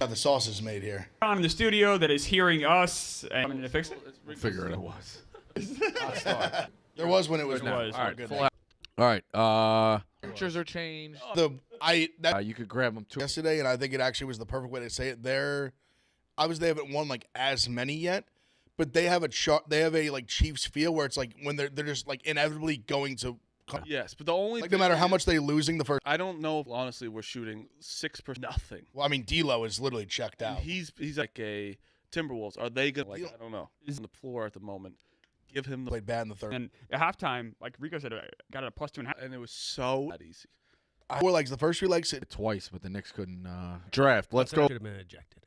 How the sauce is made here. On in the studio that is hearing us and coming to fix it. We'll figure it was. There was when it was. All All right, good. all right. Pictures are changed. You could grab them too. Yesterday, and I think it actually was the perfect way to say it. They haven't won like as many yet, but they have a like Chiefs feel where it's like when they're just like inevitably going to. Yes, but the only like no matter how much they losing the first. I don't know if honestly we're shooting 6% nothing. Well, I mean, D'Lo is literally checked out. And he's like a Timberwolves. Are they gonna I don't know. He's on the floor at the moment. Give him the played bad in the third. And at halftime, like Rico said, got a +2.5, and it was so easy. 4 legs. The first 3 legs twice, but the Knicks couldn't draft. Let's go. Could have been ejected.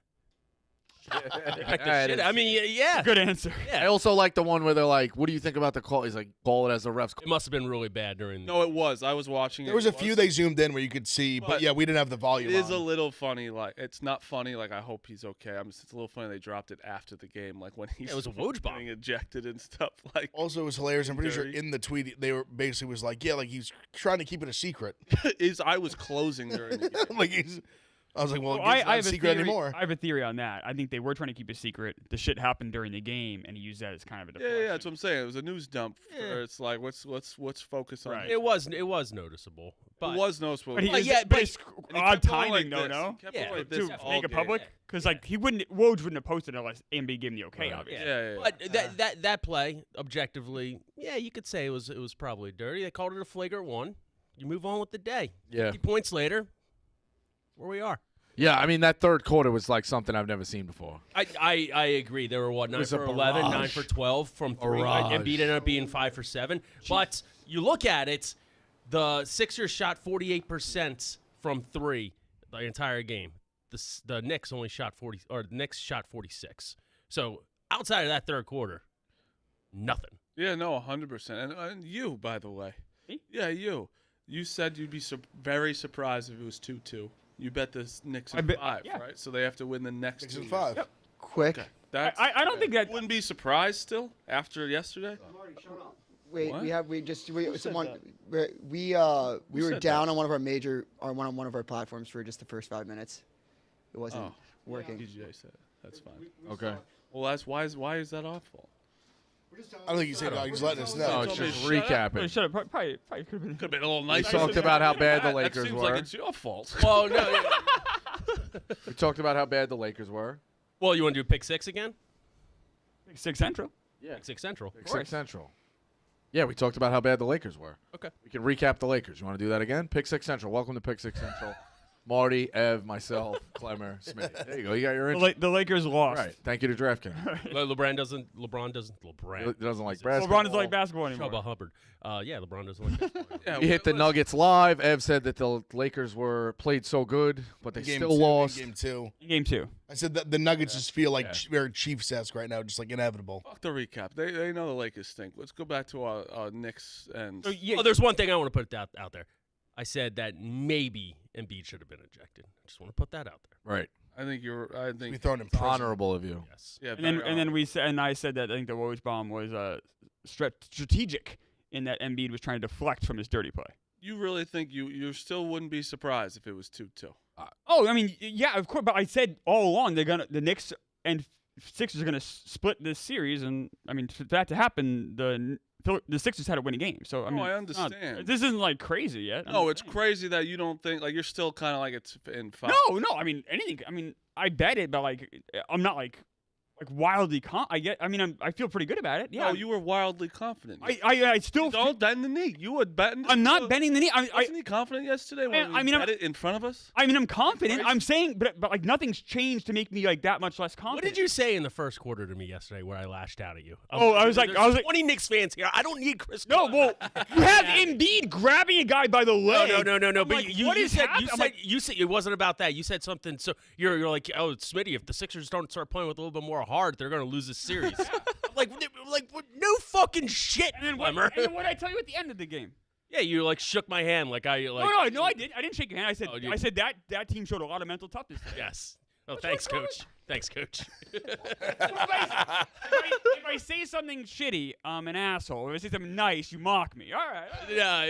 I mean, yeah. Good answer. Yeah. I also like the one where they're like, "What do you think about the call?" He's like, "Call it as the refs." It must have been really bad during. No, it was. I was watching it. There was a few they zoomed in where you could see, but yeah, we didn't have the volume. It is on. a little funny. Like it's not funny. Like I hope he's okay. It's a little funny they dropped it after the game, like when he's it was a Woj bomb getting ejected and stuff. Like also, it was hilarious. I'm pretty sure in the tweet they were basically was like, yeah, like he's trying to keep it a secret. I was closing during the game. Like I was like, well, I it's not a have secret anymore. I have a theory on that. I think they were trying to keep it secret. The shit happened during the game, and he used that as kind of a deflection. Yeah, that's what I'm saying. It was a news dump. It's like let's focus on. Right. It was noticeable. But it was noticeable. But it's odd timing, though, no? Yeah, to make it public, because like Woj wouldn't have posted it unless Embiid gave him the okay, obviously. Yeah. But that play, objectively, yeah, you could say it was probably dirty. They called it a flagrant one. You move on with the day. Yeah. 50 points later, where we are. Yeah, I mean, that third quarter was like something I've never seen before. I agree. They were, 9 for 11, 9 for 12 from 3. Embiid ended up being 5 for 7. Jeez. But you look at it, the Sixers shot 48% from 3 the entire game. The Knicks only shot 40, or the Knicks shot 46. So outside of that third quarter, nothing. Yeah, no, 100%. And you, by the way. Me? Yeah, you. You said you'd be very surprised if it was 2-2. You bet the Knicks in 5, yeah. right? So they have to win the next 6 2 and 5. Yep. Quick. Okay. I don't think that wouldn't be surprised still after yesterday. Wait, What? we were said down that? on one of our one of our platforms for just the first 5 minutes. It wasn't working. DJ said it. That's fine. Okay. Well, that's why is that awful? I don't think he's saying that. He's letting us know. No, it's told me just to shut up. recapping. Shut up. Probably could have been. Could have been a little We nicer. talked about how bad the That Lakers seems were. like it's your fault. Well, no. We talked about how bad the Lakers were. Well, you want to do pick 6 again? Pick 6 Central. Yeah. Pick 6 Central. Pick 6 Central. Yeah, we talked about how bad the Lakers were. Okay. We can recap the Lakers. You want to do that again? Pick 6 Central. Welcome to Pick 6 Central. Marty, Ev, myself, Clemmer, Smith. There you go. You got your intro. The Lakers lost. Right. Thank you to DraftKings. LeBron doesn't. He doesn't like LeBron basketball. doesn't like basketball anymore. Chubba Hubbard. Yeah, LeBron doesn't like basketball. Yeah, We hit the Nuggets live. Ev said that the Lakers played so good, but they Game still 2, lost. Game 2. Game 2. I said that the Nuggets just feel like very Chiefs-esque right now, just like inevitable. Fuck the recap. They know the Lakers stink. Let's go back to our Knicks and. So, yeah, Oh, there's one thing I want to put out there. I said that maybe Embiid should have been ejected. I just want to put that out there. Right. I think We thrown in prison. Honorable of you. Yes. Yeah. and then I said that I think the Woj bomb was strategic in that Embiid was trying to deflect from his dirty play. You really think you still wouldn't be surprised if it was 2-2? I mean, yeah, of course. But I said all along the Knicks and Sixers are gonna split this series, and I mean for that to happen, the Sixers had to win a game. So I mean, I understand. This isn't like crazy yet. No, it's crazy that you don't think you're still kind of like it's in 5. No. I mean anything. I mean I bet it, but like I'm not like wildly I feel pretty good about it. Yeah. No, you were wildly confident. I still don't bend the knee. You were betting. I'm not bending the knee. Wasn't he confident yesterday when we bet it in front of us? I mean, I'm confident. I'm saying, but like nothing's changed to make me like that much less confident. What did you say in the first quarter to me yesterday where I lashed out at you? I was like 20 Knicks fans here. I don't need Chris. No, well, you have Embiid grabbing a guy by the leg. No. But like, you said it wasn't about that. You said something. So you're like, oh, Smitty, if the Sixers don't start playing with a little bit more heart, they're gonna lose this series. like no fucking shit. And then what did I tell you at the end of the game? Yeah, you like shook my hand like I like. No, I did. I didn't shake your hand. I said that team showed a lot of mental toughness today. Yes. Oh, thanks, Coach. Thanks, Coach. If I say something shitty, I'm an asshole. If I say something nice, you mock me. All right. Yeah,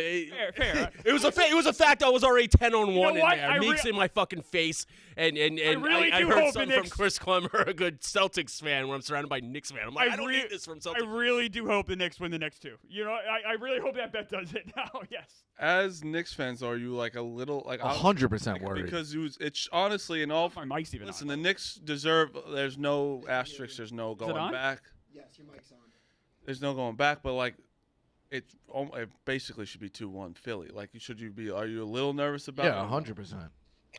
Fair. It was a fact. I was already 10-on-1 in what? there. Meek's in my fucking face, and really I do heard hope something the from Knicks- Chris Clemmer, a good Celtics fan, when I'm surrounded by Knicks fans. I'm like, I don't need this from Celtics. I really do hope the Knicks win the next two. You know, I really hope that bet does it now. Yes. As Knicks fans, are you like a little like 100% worried. because it's honestly in all. My mic's even Listen, on. the Knicks deserve. There's no asterisk. There's no it going on? back. Yes, your mic's on. There's no going back. But like, it basically should be 2-1 Philly. Like, Are you a little nervous about? Yeah, it? 100%.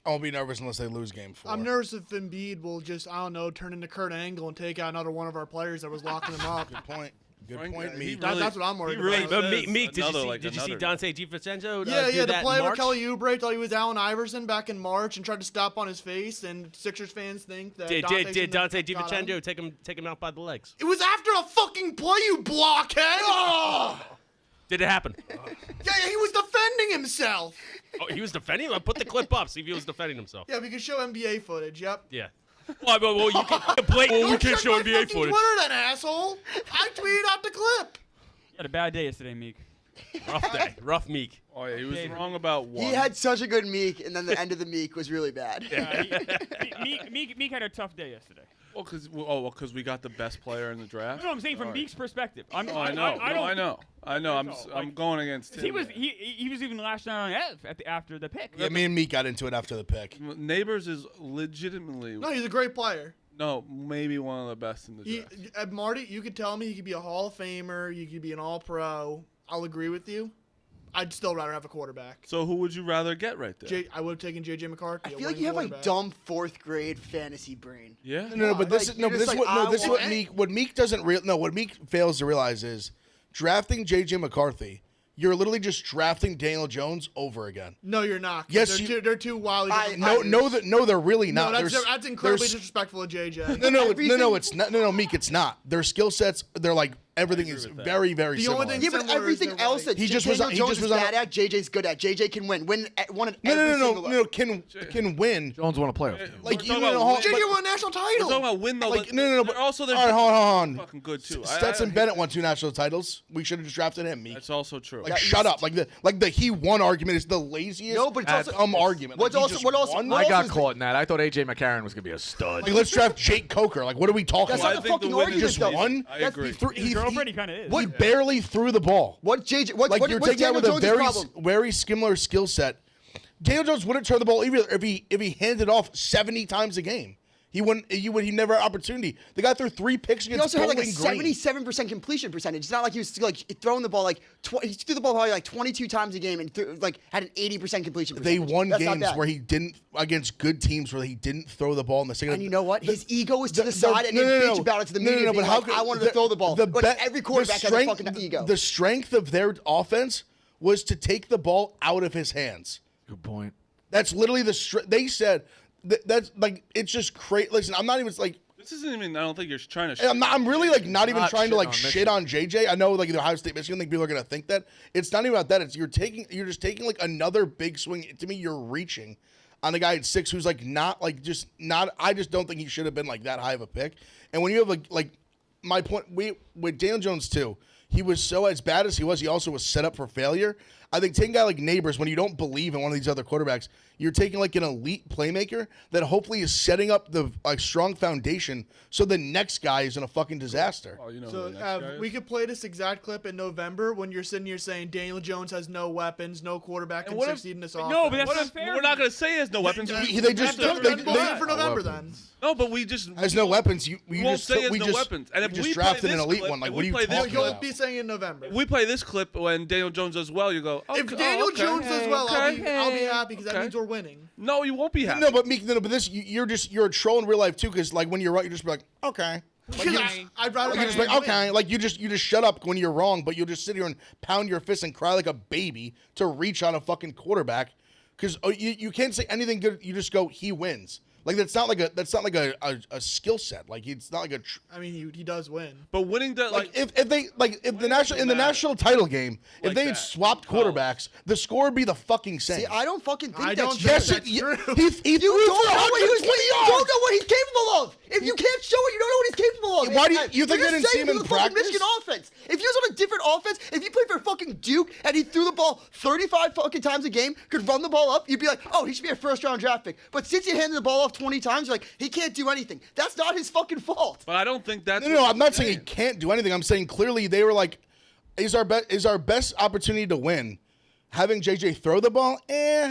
I won't be nervous unless they lose game 4. I'm nervous if Embiid will just, I don't know, turn into Kurt Angle and take out another one of our players that was locking him up. Good point. Good Frank, point, he Meek. really- That's what I'm worried he really about. But says Meek, did another, you see? like, Did you see another- Dante DiVincenzo? Yeah, do the that play in where March? Kelly Oubre thought he was Allen Iverson back in March and tried to stop on his face, and Sixers fans think that Did Dante Dante shouldn't have got him. DiVincenzo take him out by the legs? It was after a fucking play, you blockhead! Oh! Did it happen? Yeah, he was defending himself. Oh, he was defending him? Put the clip up. See if he was defending himself. Yeah, we can show NBA footage. Yep. Yeah. Well, you can. Blake, we Don't can't check show my NBA fucking footage. Twitter, then, asshole. I tweeted out the clip. You had a bad day yesterday, Meek. Rough day. Rough Meek. Oh yeah, he was David. wrong about one. He had such a good Meek, and then the end of the Meek was really bad. Meek had a tough day yesterday. because we got the best player in the draft. No, I'm saying from Meek's perspective. I know. I know. I'm going against him. He was even lashing out on Ev after the pick. Yeah, me and Meek got into it after the pick. Neighbors is legitimately No, he's a great player. maybe one of the best in the draft. Marty, you could tell me he could be a Hall of Famer. You could be an All-Pro. I'll agree with you. I'd still rather have a quarterback. So who would you rather get right there? I would have taken JJ McCarthy. I feel like you have like dumb 4th grade fantasy brain. Yeah. No, but this like, is no, you're but just this is like, what no, I this is want- what Meek doesn't real no, what Meek fails to realize is drafting JJ McCarthy. You're literally just drafting Daniel Jones over again. No, you're not. Yes, they're too wildly. No, they're really not. That's incredibly disrespectful of JJ. No, it's not. No, Meek, it's not. Their skill sets, they're like everything is very, very The similar. only thing Yeah, but similar is everything they're else white. that He just was- Daniel he Jones just is was on bad at, JJ's good at. JJ can win. Win one No, every single can win. Jones won a playoff game. Like We're you talking know, about JJ but- won a national We're title. talking about win though. Like, but no, but also all right, hold on. fucking good too. Stetson Bennett won 2 national titles. We should have just drafted him. Meek. That's also true. Like, shut up. Like the he won argument is the laziest. No, but it's also- argument. What's Like, he also- just what also- won? what I else got is caught in that. I thought AJ McCarron was gonna be a stud. Like, let's draft Jake Coker. Like, what are we talking That's about? not the I think the fucking win argument, is just though. won? I That's- agree. His girlfriend, he kind of is. He barely threw the ball. What JJ? What? Like, what you're what's taking out Daniel with a Jones' problem? very similar skill set. Daniel Jones wouldn't turn the ball either if he handed off 70 times a game. He wouldn't. He never have opportunity. The guy threw 3 picks He against also had like a Bowling Green. 77% completion percentage. It's not like he was like throwing the ball like he threw the ball probably like 22 times a game and had an 80% completion percentage. They won That's not games bad. where he didn't against good teams where he didn't throw the ball in the second. And you know what? His ego was to the the- side and no, he'd no, bitch no. about it to the No, no, media. no, being but how like, could- I wanted to throw the ball. But every quarterback has a fucking ego. The strength of their offense was to take the ball out of his hands. Good point. That's literally they said that's like it's just crazy. Listen, I'm not even like. This isn't even. I don't think you're trying to. I'm really like not even Not trying to like shitting on shit on JJ. I know like the Ohio State Michigan thing, people are gonna think that it's not even about that. It's you're just taking like another big swing. To me, you're reaching on a guy at 6 who's like not like just not. I just don't think he should have been like that high of a pick. And when you have like my point, with Daniel Jones too, he was so as bad as he also was set up for failure. I think taking a guy like Neighbors, when you don't believe in one of these other quarterbacks, you're taking like an elite playmaker that hopefully is setting up the strong foundation so the next guy isn't a fucking disaster. Oh, you know who So the next guy is? we could play this exact clip in November when you're sitting here saying Daniel Jones has no weapons, no quarterback can what if- succeed in this offense. No, but that's What not if- fair. We're not going to say he has no weapons. They just Then took. we'll wait for November then. No, but we just Has no weapons. We won't say he has no weapons. And if we we just play drafted an this elite clip, one. Like, if what are we you play this talking You'll about? be saying in November. If we play this clip when Daniel Jones does well, you go. If Daniel Jones does well, I'll be happy because that Okay. means we're winning. No, you won't be happy. No, but Meek, no, but this you're a troll in real life too. Because like when you're right, you're just be like, okay. Like, you just, I'd rather you're just like, okay. Like you just shut up when you're wrong, but you'll just sit here and pound your fist and cry like a baby to reach on a fucking quarterback. Because you can't say anything good. You just go, he wins. Like that's not like a skill set. Like it's not like a. I mean, he does win. But winning the Like if the national title game, if Like they that. had swapped quarterbacks, the score would be the fucking same. See, I don't fucking think I that's don't true. think Yes, that's he true. threw You for don't know what he was. 120 You yards. don't know what he's capable of. If why do you think they didn't see him in practice? Michigan offense. If he was on a different offense, if he played for fucking Duke and he threw the ball 35 fucking times a game, could run the ball up, you'd be like, oh, he should be a first-round draft pick. But since he handed the ball off 20 times, you're like, he can't do anything. That's not his fucking fault. But I don't think that's. No, I'm not saying he can't do anything. I'm saying clearly they were like, is our best opportunity to win having JJ throw the ball?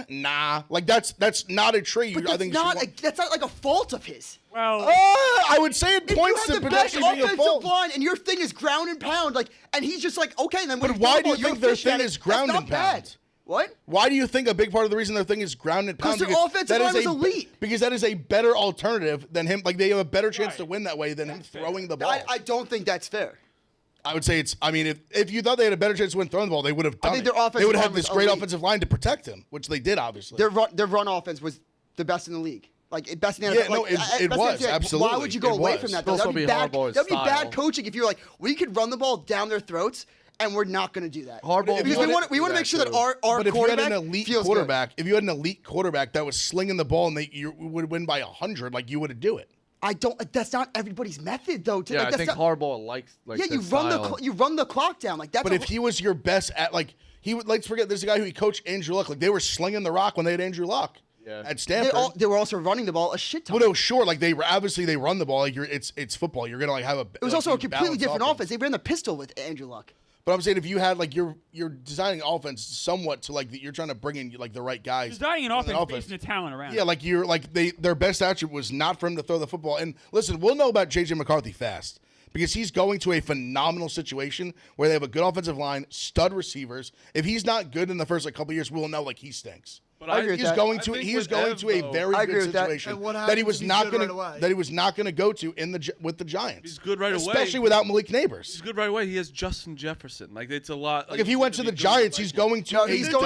Nah. Like that's not a trait. But that's not like a fault of his. Well, I would say it If points you to have the best potentially being a offensive fault. line and your thing is ground and pound, like, and he's just like, okay, then. But why do you think their thing is ground and pound? What? Why do you think a big part of the reason their thing is ground and pound? Because their offensive line was elite. Because that is a better alternative than him. Like they have a better chance to win that way than him throwing the ball. I don't think that's fair. I would say it's. I mean, if you thought they had a better chance to win throwing the ball, they would have done think it. their offensive They would line have this was great elite. offensive line to protect him, which they did obviously. Their run offense was the best in the league. Like best in the Yeah, NFL. no, Like, it best in the was, NBA. absolutely. Why would you go It away was. from that? It'd also That'd be be bad. Harbaugh's That'd be bad style. coaching if you're like, we could run the ball down their throats, and we're not going to do that. Harbaugh Because we want to make sure that our But if you had quarterback an elite feels quarterback, if you had an elite quarterback that was slinging the ball and you would win by 100, like you would do it. good. I don't. That's not everybody's method, though. Yeah, like, I that's think not, Harbaugh likes Yeah, you that run style. you run the clock down. Like that's. But if he was your best at like he would. Let's forget there's a guy who he coached Andrew Luck. Like they were slinging the rock when they had Andrew Luck at Stanford. they were also running the ball a shit ton. Well, no, sure. Like they run the ball. Like it's football. You're gonna like have a. It was also a completely different offense. They ran the pistol with Andrew Luck. But I'm saying if you had like you're designing offense somewhat to like you're trying to bring in like the right guys. designing an on offense the based on the talent around. Yeah, like you're like their best attribute was not for him to throw the football. And listen, we'll know about JJ McCarthy fast because he's going to a phenomenal situation where they have a good offensive line, stud receivers. If he's not good in the first like couple years, we'll know like he stinks. But I agree with He's that. going I to think he is with going Ev, to a though, very I agree good with that. situation And what that he happens was if he's not good going right to away? that he was not going to go to with the Giants. He's good right away. Especially without Malik Neighbors. He's good right away. He has Justin Jefferson. Like it's a lot. Like if he went to the Giants, he's going to No, a he's dog,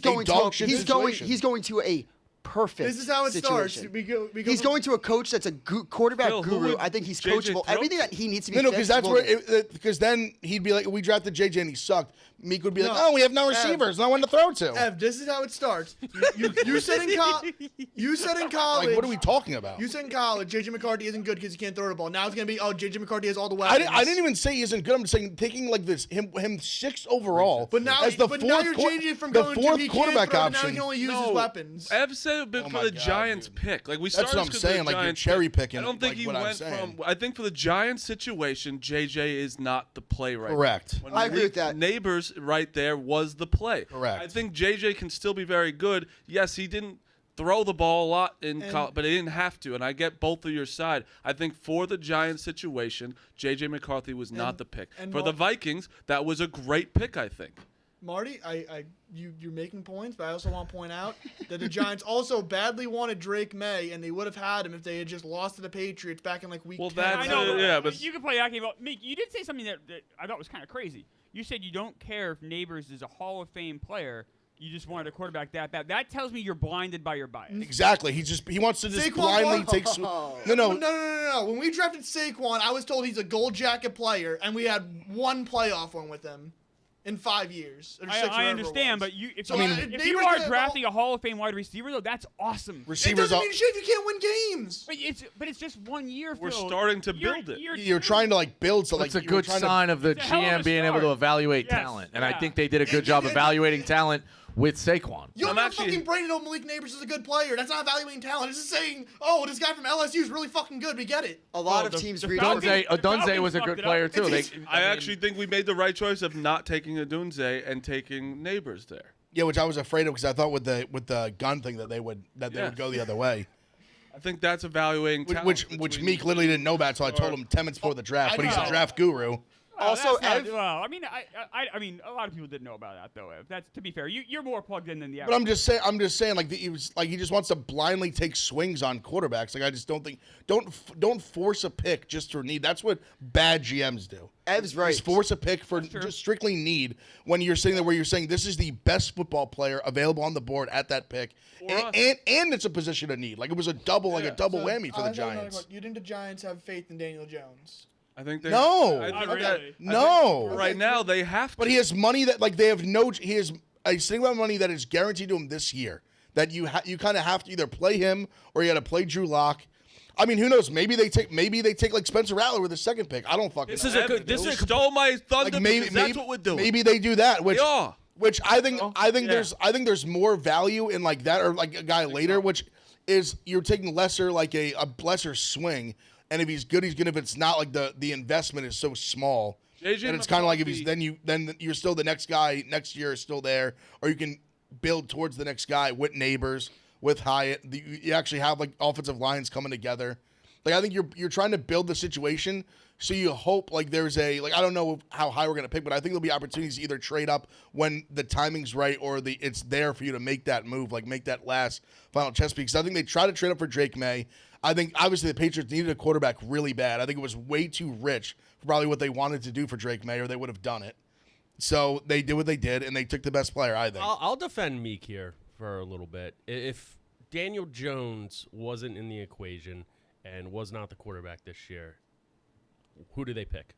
going a dog shit he's situation. going to a perfect. This is how it situation. starts. We go He's going to a coach that's a quarterback Phil, who guru. would I think he's JJ coachable. throw Everything to? that he needs to be No, because fixed that's will where be. because then he'd be like, we drafted JJ and he sucked. Meek would be like, No, oh, we have no receivers, no one to throw to. Ev, this is how it starts. You said in college. Like, what are we talking about? You said in college, JJ McCarthy isn't good because he can't throw the ball. Now it's gonna be, oh, JJ McCarthy has all the weapons. I didn't even say he isn't good. I'm just saying taking like this him 6th overall. But now, as the but fourth now you're changing it from the going to fourth he quarterback can't throw, option. now he can only use his weapons. Ev said a bit Oh for my the God, Giants dude. pick. Like we That's started what I'm because of the saying, like, you're Giants cherry pick. picking, I don't think like, he what I'm went saying. from. I think for the Giants situation, JJ is not the play right now. Correct. When I agree with that. Neighbors right there was the play. Correct. I think JJ can still be very good. Yes, he didn't throw the ball a lot in college, but he didn't have to. And I get both of your side. I think for the Giants situation, JJ McCarthy was not the pick. and For the Vikings, that was a great pick, I think. Marty, you're making points, but I also want to point out that the Giants also badly wanted Drake May, and they would have had him if they had just lost to the Patriots back in like week 10. that's I know, yeah, but you can play Aki, but Meek, you did say something that I thought was kind of crazy. You said you don't care if Neighbors is a Hall of Fame player. You just wanted a quarterback that bad. That tells me you're blinded by your bias. Exactly. He wants to just Saquon blindly Barkley. take. Oh. No. When we drafted Saquon, I was told he's a gold jacket player, and we had one playoff win with him in 5 years. Or 6 I whatever it understand, was. but if Neighbors you are get drafting a Hall of Fame wide receiver, though, that's awesome. It Receivers doesn't are. mean shit if you can't win games. But it's just 1 year. We're Phil. starting to build it. You're trying to like build so like That's a you were good trying to- sign of the It's a hell of a GM being able to start. evaluate Yes, talent. And I yeah. think they did a good job evaluating talent with Saquon. You don't I'm have actually- fucking brain to know Malik Neighbors is a good player. That's not evaluating talent. It's just saying, oh, this guy from LSU is really fucking good. We get it. A lot Well, of the- teams the read Falcons- over. Dunze was a fucked good it player up. too. They, I actually think we made the right choice of not taking Adunze and taking Neighbors there. Yeah, which I was afraid of because I thought with the gun thing that they would go the other way. I think that's evaluating talent. Which between- Meek literally didn't know about until I told him 10 minutes before the draft. I But he's a know. draft guru. Also, that's not- Ev- well, I mean, I mean, a lot of people didn't know about that though. Ev. That's to be fair. You're more plugged in than the But average. I'm just saying, like he just wants to blindly take swings on quarterbacks. Like I just don't think don't force a pick just for need. That's what bad GMs do. Ev's right. Just force a pick for just strictly need when you're sitting there where you're saying this is the best football player available on the board at that pick, and it's a position of need. Like it was a double whammy for the Giants. You think the Giants have faith in Daniel Jones? I think they No. I Not think that- really. No. right now they have to. But he has money that like they have no. He has a single amount of money that is guaranteed to him this year. That you kind of have to either play him or you got to play Drew Lock. I mean, who knows? Maybe they take like Spencer Rattler with the second pick. I don't fucking This know. is a good. This You is a stole my thunder. Like maybe, because that's what we're doing. Maybe they do that, which Yeah. which I think Yeah. there's more value in like that or like a guy later, which is you're taking lesser like a lesser swing, and if he's good, he's good. If it's not, like the investment is so small, JJ and it's kind of like if he's McCarthy- then you're still the next guy next year is still there, or you can build towards the next guy with Neighbors, with Hyatt. You actually have like offensive lines coming together. Like I think you're trying to build the situation. So you hope like there's a I don't know how high we're gonna pick, but I think there'll be opportunities to either trade up when the timing's right or it's there for you to make that move, like make that last final chess piece. Because I think they try to trade up for Drake May. I think obviously the Patriots needed a quarterback really bad. I think it was way too rich for probably what they wanted to do for Drake May, or they would have done it. So they did what they did, and they took the best player. I think. I'll defend Meek here for a little bit. If Daniel Jones wasn't in the equation and was not the quarterback this year, who do they pick?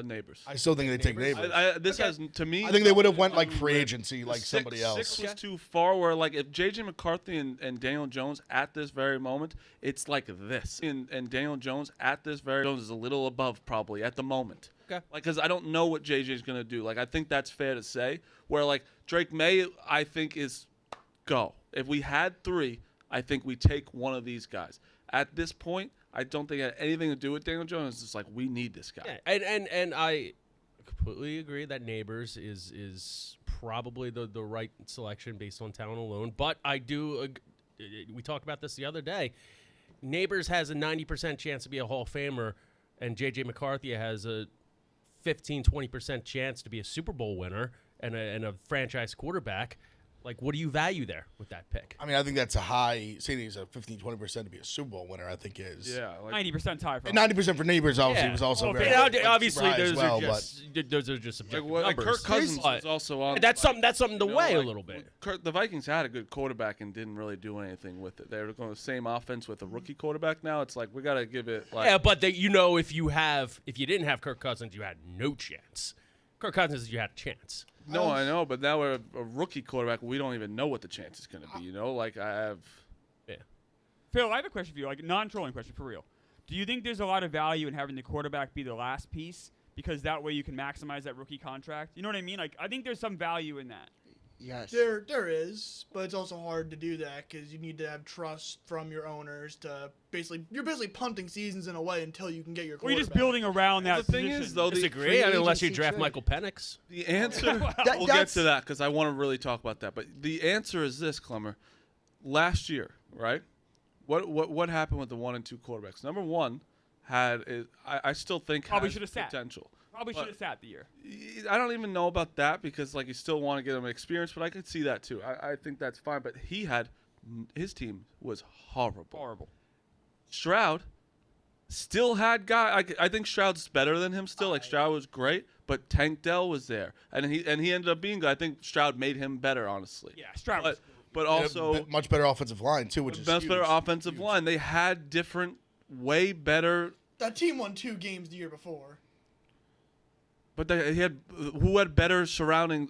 Neighbors. I still think they take Neighbors. This has to me. I think they would have went like free agency, like somebody else. Six was too far. Where like if JJ McCarthy and Daniel Jones at this very moment, it's like this. And Daniel Jones at this very Jones is a little above probably at the moment. Okay. Like because I don't know what JJ's gonna do. Like I think that's fair to say. Where like Drake May, I think is go. If we had 3, I think we take one of these guys. At this point, I don't think it had anything to do with Daniel Jones. It's just like we need this guy. Yeah, and I completely agree that Neighbors is probably the right selection based on talent alone. But I do. We talked about this the other day. Neighbors has a 90% chance to be a Hall of Famer, and JJ McCarthy has a 15-20% chance to be a Super Bowl winner and a franchise quarterback. Like, what do you value there with that pick? I mean, I think that's a high. Saying he's a 15-20% to be a Super Bowl winner, I think is. Yeah, like 90% tie for 90% for Neighbors obviously was also Well, very. yeah, like, obviously, super high as those well, are just subjective like numbers. Kirk Cousins But- was also on. and that's something to You know, weigh like, a little bit. The Vikings had a good quarterback and didn't really do anything with it. They were going the same offense with a rookie quarterback. Now it's like we got to give it. Like, Yeah, but if you didn't have Kirk Cousins, you had no chance. Kirk Cousins, you had a chance. no, I know, but now we're a rookie quarterback. We don't even know what the chance is going to be. You know, like I have. Phil, I have a question for you, like a non-trolling question for real. Do you think there's a lot of value in having the quarterback be the last piece because that way you can maximize that rookie contract? You know what I mean? Like I think there's some value in that. Yes. There is, but it's also hard to do that because you need to have trust from your owners to you're basically punting seasons in a way until you can get your Or you're quarterback. just building around that The thing position. is, though, the Disagree, unless you agency draft trade. Michael Penix. The answer. We'll get that's- to that because I want to really talk about that. But the answer is this, Clemmer. Last year, right? What happened with the 1 and 2 quarterbacks? Number one I still think Probably has should have sat. potential. Probably But- should have sat the year. I don't even know about that because like you still want to get him experience, but I could see that too. I think that's fine. But his team was horrible. Horrible. Stroud still had guy. I think Stroud's better than him still. Like Stroud was great, but Tank Dell was there, and he ended up being good. I think Stroud made him better, honestly. Yeah, Stroud was But Yeah, also much better offensive line too, which is much better huge. offensive line. They had different, way better. That team won 2 games the year before. But he had who had better surrounding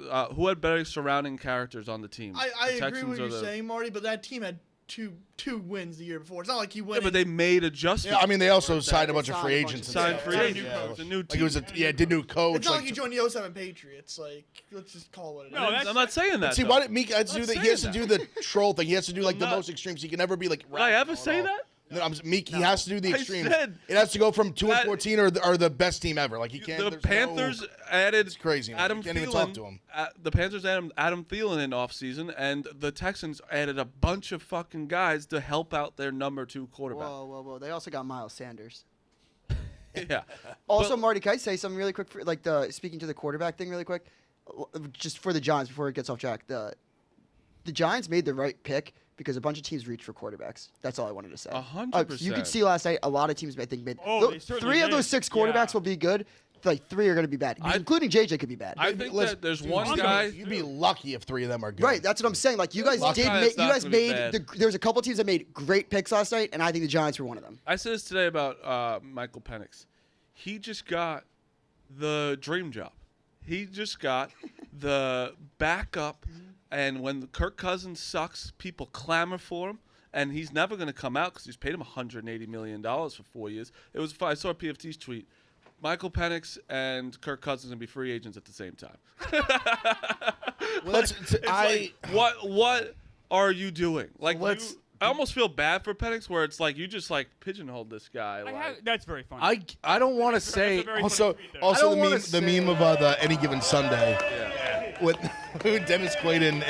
characters on the team. I The agree Texans with are you the- saying, Marty, but that team had two wins the year before. It's not like he Yeah, went. but they made adjustments. Yeah, I mean they also That signed a they bunch of signed free a bunch agents. of and signed stuff. free Yeah, agents. Yeah. It's a new Like team. it was did new coach. it's not like like, you joined the 07 Patriots. Like, let's just call it what it No, is. that's- I'm not saying that. See, though. why did Meek have to do Not that? He saying has to that. do the troll thing. He has to do like the not- most extremes. He can never be like. Did I ever rational say at all. that? No, Meek. He has to do the I extremes. said It has to go from 2 and that- 14 or the best team ever. Like he can't. The there's no- Panthers added It's crazy, man. Adam You can't even Thielen. talk to him. The Panthers added Adam Thielen in offseason, and the Texans added a bunch of fucking guys to help out their number 2 quarterback. Whoa. They also got Miles Sanders. Yeah. Also, But- Marty, can I say something really quick? Speaking to the quarterback thing really quick, just for the Giants before it gets off track. The Giants made the right pick because a bunch of teams reached for quarterbacks. That's all I wanted to say. 100%. You could see last night a lot of teams I think made. Oh, they certainly 3 of did. those 6 quarterbacks Yeah. will be good. Like 3 are going to be bad, including JJ could be bad. I think Listen, that there's dude, one you'd be- guy. You'd be lucky if 3 of them are good. Right, that's what I'm saying. Like you guys Lucky did, it's you not guys gonna be made. bad. There was a couple teams that made great picks last night, and I think the Giants were one of them. I said this today about Michael Penix. He just got the dream job. He just got the backup, and when Kirk Cousins sucks, people clamor for him. and he's never going to come out because he's paid him $180 million for 4 years. I saw PFT's tweet. Michael Penix and Kirk Cousins going to be free agents at the same time. What are you doing? Like, I almost feel bad for Penix, where it's like you just like pigeonholed this guy. That's very funny. I don't want to say. Also the meme of the Any Given Sunday with Dennis Quaid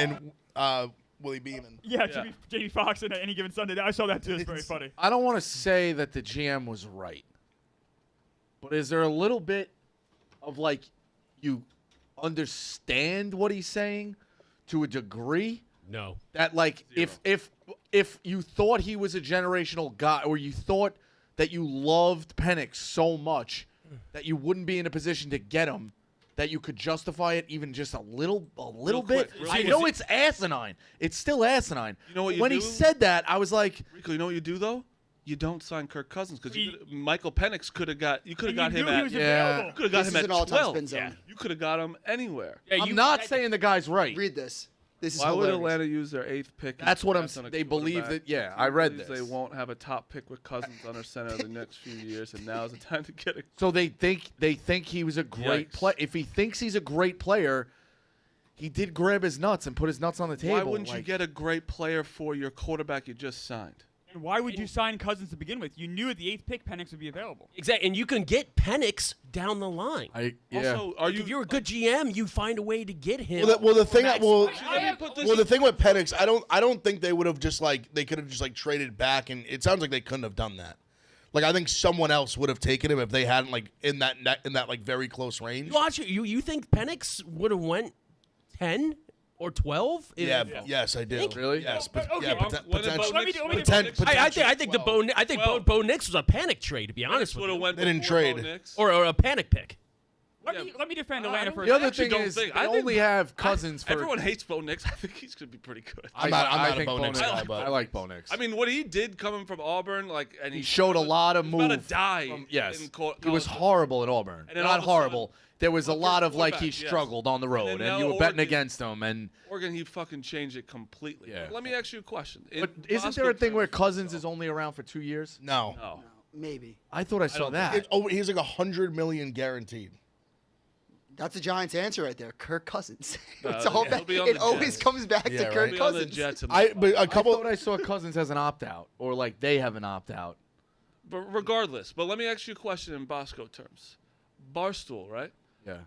and Willie Beeman. Yeah, Jamie Foxx and Any Given Sunday. I saw that too. It's very funny. I don't want to say that the GM was right, but is there a little bit of like you understand what he's saying to a degree? No. That like if you thought he was a generational guy, or you thought that you loved Penix so much that you wouldn't be in a position to get him, that you could justify it even just a little bit. I know it's asinine. It's still asinine. You know what when he said that, I was like, Rico, you know what you do though? You don't sign Kirk Cousins because Michael Penix could have got him at You could have This got him is at an all-time 12. spin zone. You could have got him anywhere. Yeah, I'm not saying the guy's right. Read this. This is Why would hilarious. Atlanta use their 8th pick? That's what I'm saying. They believe that. Yeah, I read They this. won't have a top pick with Cousins under center the next few years, and now's the time to get it. So they think he was a great player. If he thinks he's a great player, he did grab his nuts and put his nuts on the table. Why wouldn't you get a great player for your quarterback you just signed? And why would you sign Cousins to begin with? You knew at the 8th pick Penix would be available. Exactly, and you can get Penix down the line. Also, If you're a good GM, you find a way to get him. The thing with Penix, I don't think they would have they could have just like traded back, and it sounds like they couldn't have done that. Like I think someone else would have taken him if they hadn't like in that like very close range. You think Penix would have went 10 or 12? Yes, I do. Really? Yes, okay. potentially. I think Bo Nix was a panic trade, to be honest with you. They didn't trade. Or a panic pick. Let me defend Atlanta for a The other second. thing is, they only have Cousins for. Everyone hates Bo Nix. I think he's going to be pretty good. I'm not a think Bo Nix guy, but I like Bo Nix. I mean, what he did coming from Auburn, and he showed a lot of moves. About to die. Yes, in he was horrible at Auburn. And then all not of a horrible. sudden, There was a lot of like he quarterback, yes. struggled on the road, And and then you were now betting Oregon- against him. And Oregon, he fucking changed it completely. Yeah. But let me ask you a question. but isn't there a thing where Cousins is only around for 2 years? no. No. Maybe. I thought I saw that. He's like $100 million guaranteed. That's the Giants' answer right there. Kirk Cousins. It's yeah, all he'll be on it the always Jets. comes back Yeah, to Kirk right. Be on the Cousins. Jets. But a couple. I thought I saw Cousins as an opt out, or like they have an opt out. But regardless, let me ask you a question in Bosco terms. Barstool, right? Yeah.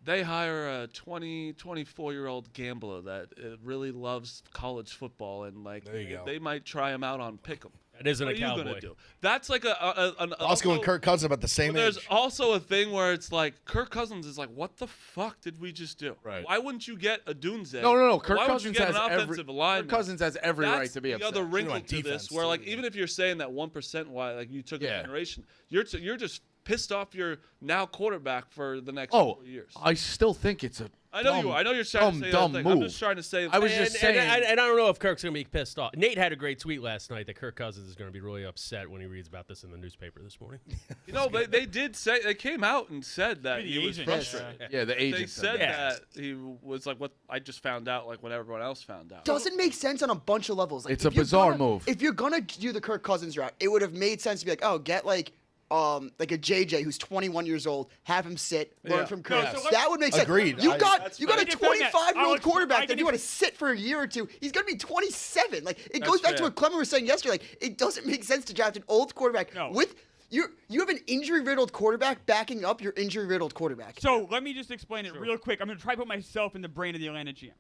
They hire a 24-year-old gambler that really loves college football, and There you go. they might try him out on Pick'em. That isn't What a are you cowboy. gonna do? That's like an Oscar and Kirk Cousins about the same There's age. also a thing where it's like Kirk Cousins is like, what the fuck did we just do? Right. Why wouldn't you get a Dunze? No. Kirk Why Cousins would you get has an every. offensive Kirk lineman? Cousins has every right That's to be the upset. other wrinkle on to defense, this, where too, like yeah. even if you're saying that 1%, why like you took Yeah. a generation, you're just pissed off your now quarterback for the next 4 years. I still think it's a. I know dumb, you. I know you're trying to say dumb that thing. move. I'm just trying to say. I was just saying. And I don't know if Kirk's going to be pissed off. Nate had a great tweet last night that Kirk Cousins is going to be really upset when he reads about this in the newspaper this morning. You know, they did say they came out and said that Maybe he the was agent. frustrated. Yeah, the agent They said that. that he was like what I just found out, like what everyone else found out. Doesn't make sense on a bunch of levels. Like, It's if a you're bizarre gonna- move. If you're gonna do the Kirk Cousins route, it would have made sense to be like, oh, get like a JJ who's 21 years old, have him sit, learn Yeah. from Kirk. No, so That would make sense. Agreed. You I- got That's a fair. 25-year-old quarterback that you want to to. sit for a year or two. He's gonna be 27. Like it That's goes back to fair. what Clemmer was saying yesterday. Like it doesn't make sense to draft an old quarterback No. with you have an injury-riddled quarterback backing up your injury-riddled quarterback. So let me just explain it real quick. I'm going to try to put myself in the brain of the Atlanta GM.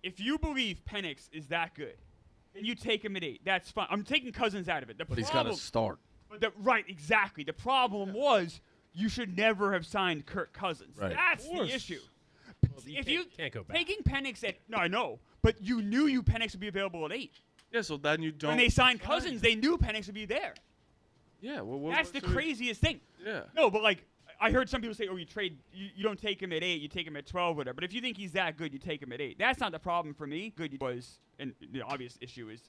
If you believe Penix is that good, then you take him at 8. That's fine. I'm taking Cousins out of it. But he's got to start. Right, exactly. The problem was you should never have signed Kirk Cousins. Right. That's the issue. If you can't go back. taking Penix at I know, but you knew Penix would be available at 8. Yeah, so then you don't. When they signed Cousins, they knew Penix would be there. Yeah, That's the craziest thing. Yeah. No, but like I heard some people say, "Oh, you don't take him at 8, you take him at 12, whatever." But if you think he's that good, you take him at 8. That's not the problem for me. Good was, and the obvious issue is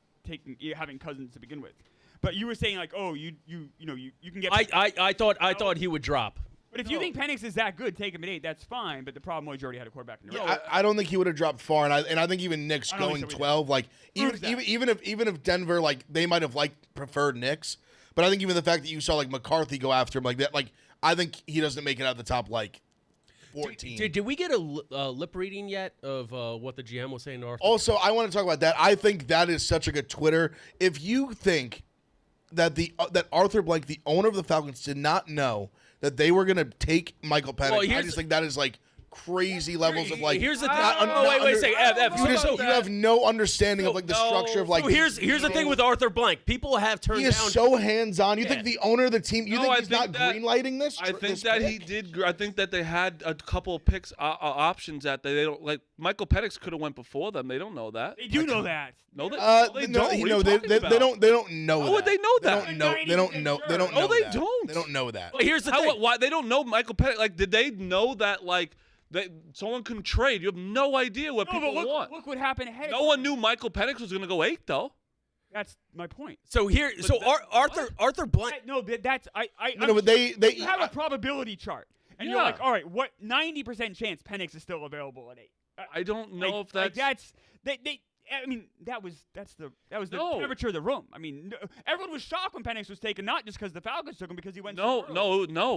having Cousins to begin with. But you were saying like, "Oh, you can get." I thought he would drop. But if you think Penix is that good, take him at 8. That's fine. But the problem was you already had a quarterback in the Yeah, I don't think he would have dropped far, and I think even Knicks I don't going think so 12, like even if Denver like they might have preferred Knicks, but I think even the fact that you saw like McCarthy go after him like that, like I think he doesn't make it out of the top 14. Did we get a lip reading yet of what the GM was saying to Arthur? Also, I want to talk about that. I think that is such a good Twitter. If you think that that Arthur Blank, the owner of the Falcons, did not know that they were going to take Michael Penix, I just think that is crazy levels of Here's the thing. Wait a second. You have no understanding of the structure of So here's the thing with Arthur Blank. People have turned he down. is so hands-on. You think the owner of the team? You think he's not greenlighting this? I think this that pick? he did. I think that they had a couple of picks options that they don't like. Michael Penix could have went before them. They don't know that. They do know that. No, they don't. What are you talking about? They don't know. How would they know that? They don't know. They don't know. No, they that. don't. They don't know that. But here's the thing. Why they don't know Michael Penix? Like, did they know that? Like, that someone can trade. You have no idea what people want. Look what happened ahead. No one knew Michael Penix was going to go 8, though. That's my point. So Arthur Blank. No, that's But they you have a probability chart, and you're like, all right, what 90% chance Penix is still available at 8? I don't know if that's I mean, that's the temperature of the room. I mean, everyone was shocked when Penix was taken, not just because the Falcons took him, because he went. No,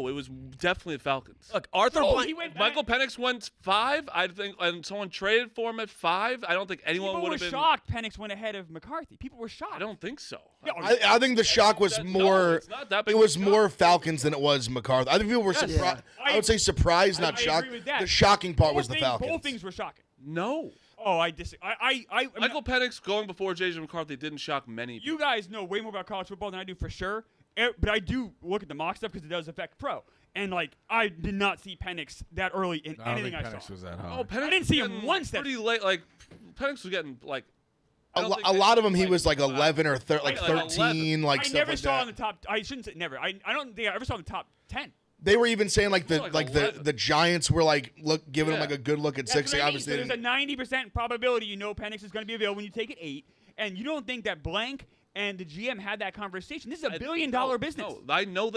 it was definitely the Falcons. Look, Arthur Blank. Michael Penix went 5. I think, and someone traded for him at 5. I don't think anyone would have been shocked. Penix went ahead of McCarthy. People were shocked. I don't think so. Yeah, I think the shock was more. It's not that big It was of a more shock. Falcons than it was McCarthy. I think people were surprised. I would say surprised, not I shocked. agree with that. The shocking part was the Falcons. Both things were shocking. No. Oh, I disagree. Michael Penix going before JJ McCarthy didn't shock many people. You guys know way more about college football than I do for sure. But I do look at the mock stuff because it does affect pro. And I did not see Penix that early in anything I saw. Penix was that high. Oh, Penix I didn't see him getting once. Pretty late. Like Penix was getting like. A lot of them, he was 11 or 13, 11. like I stuff never like saw that. in the top. I shouldn't say never. I don't think I ever saw in the top 10. They were even saying like 11. the Giants were giving him a good look at That's 6. what I mean. Obviously, So there's a 90% probability Penix is going to be available when you take it 8, and you don't think that Blank and the GM had that conversation. This is a $1 billion business. No, I know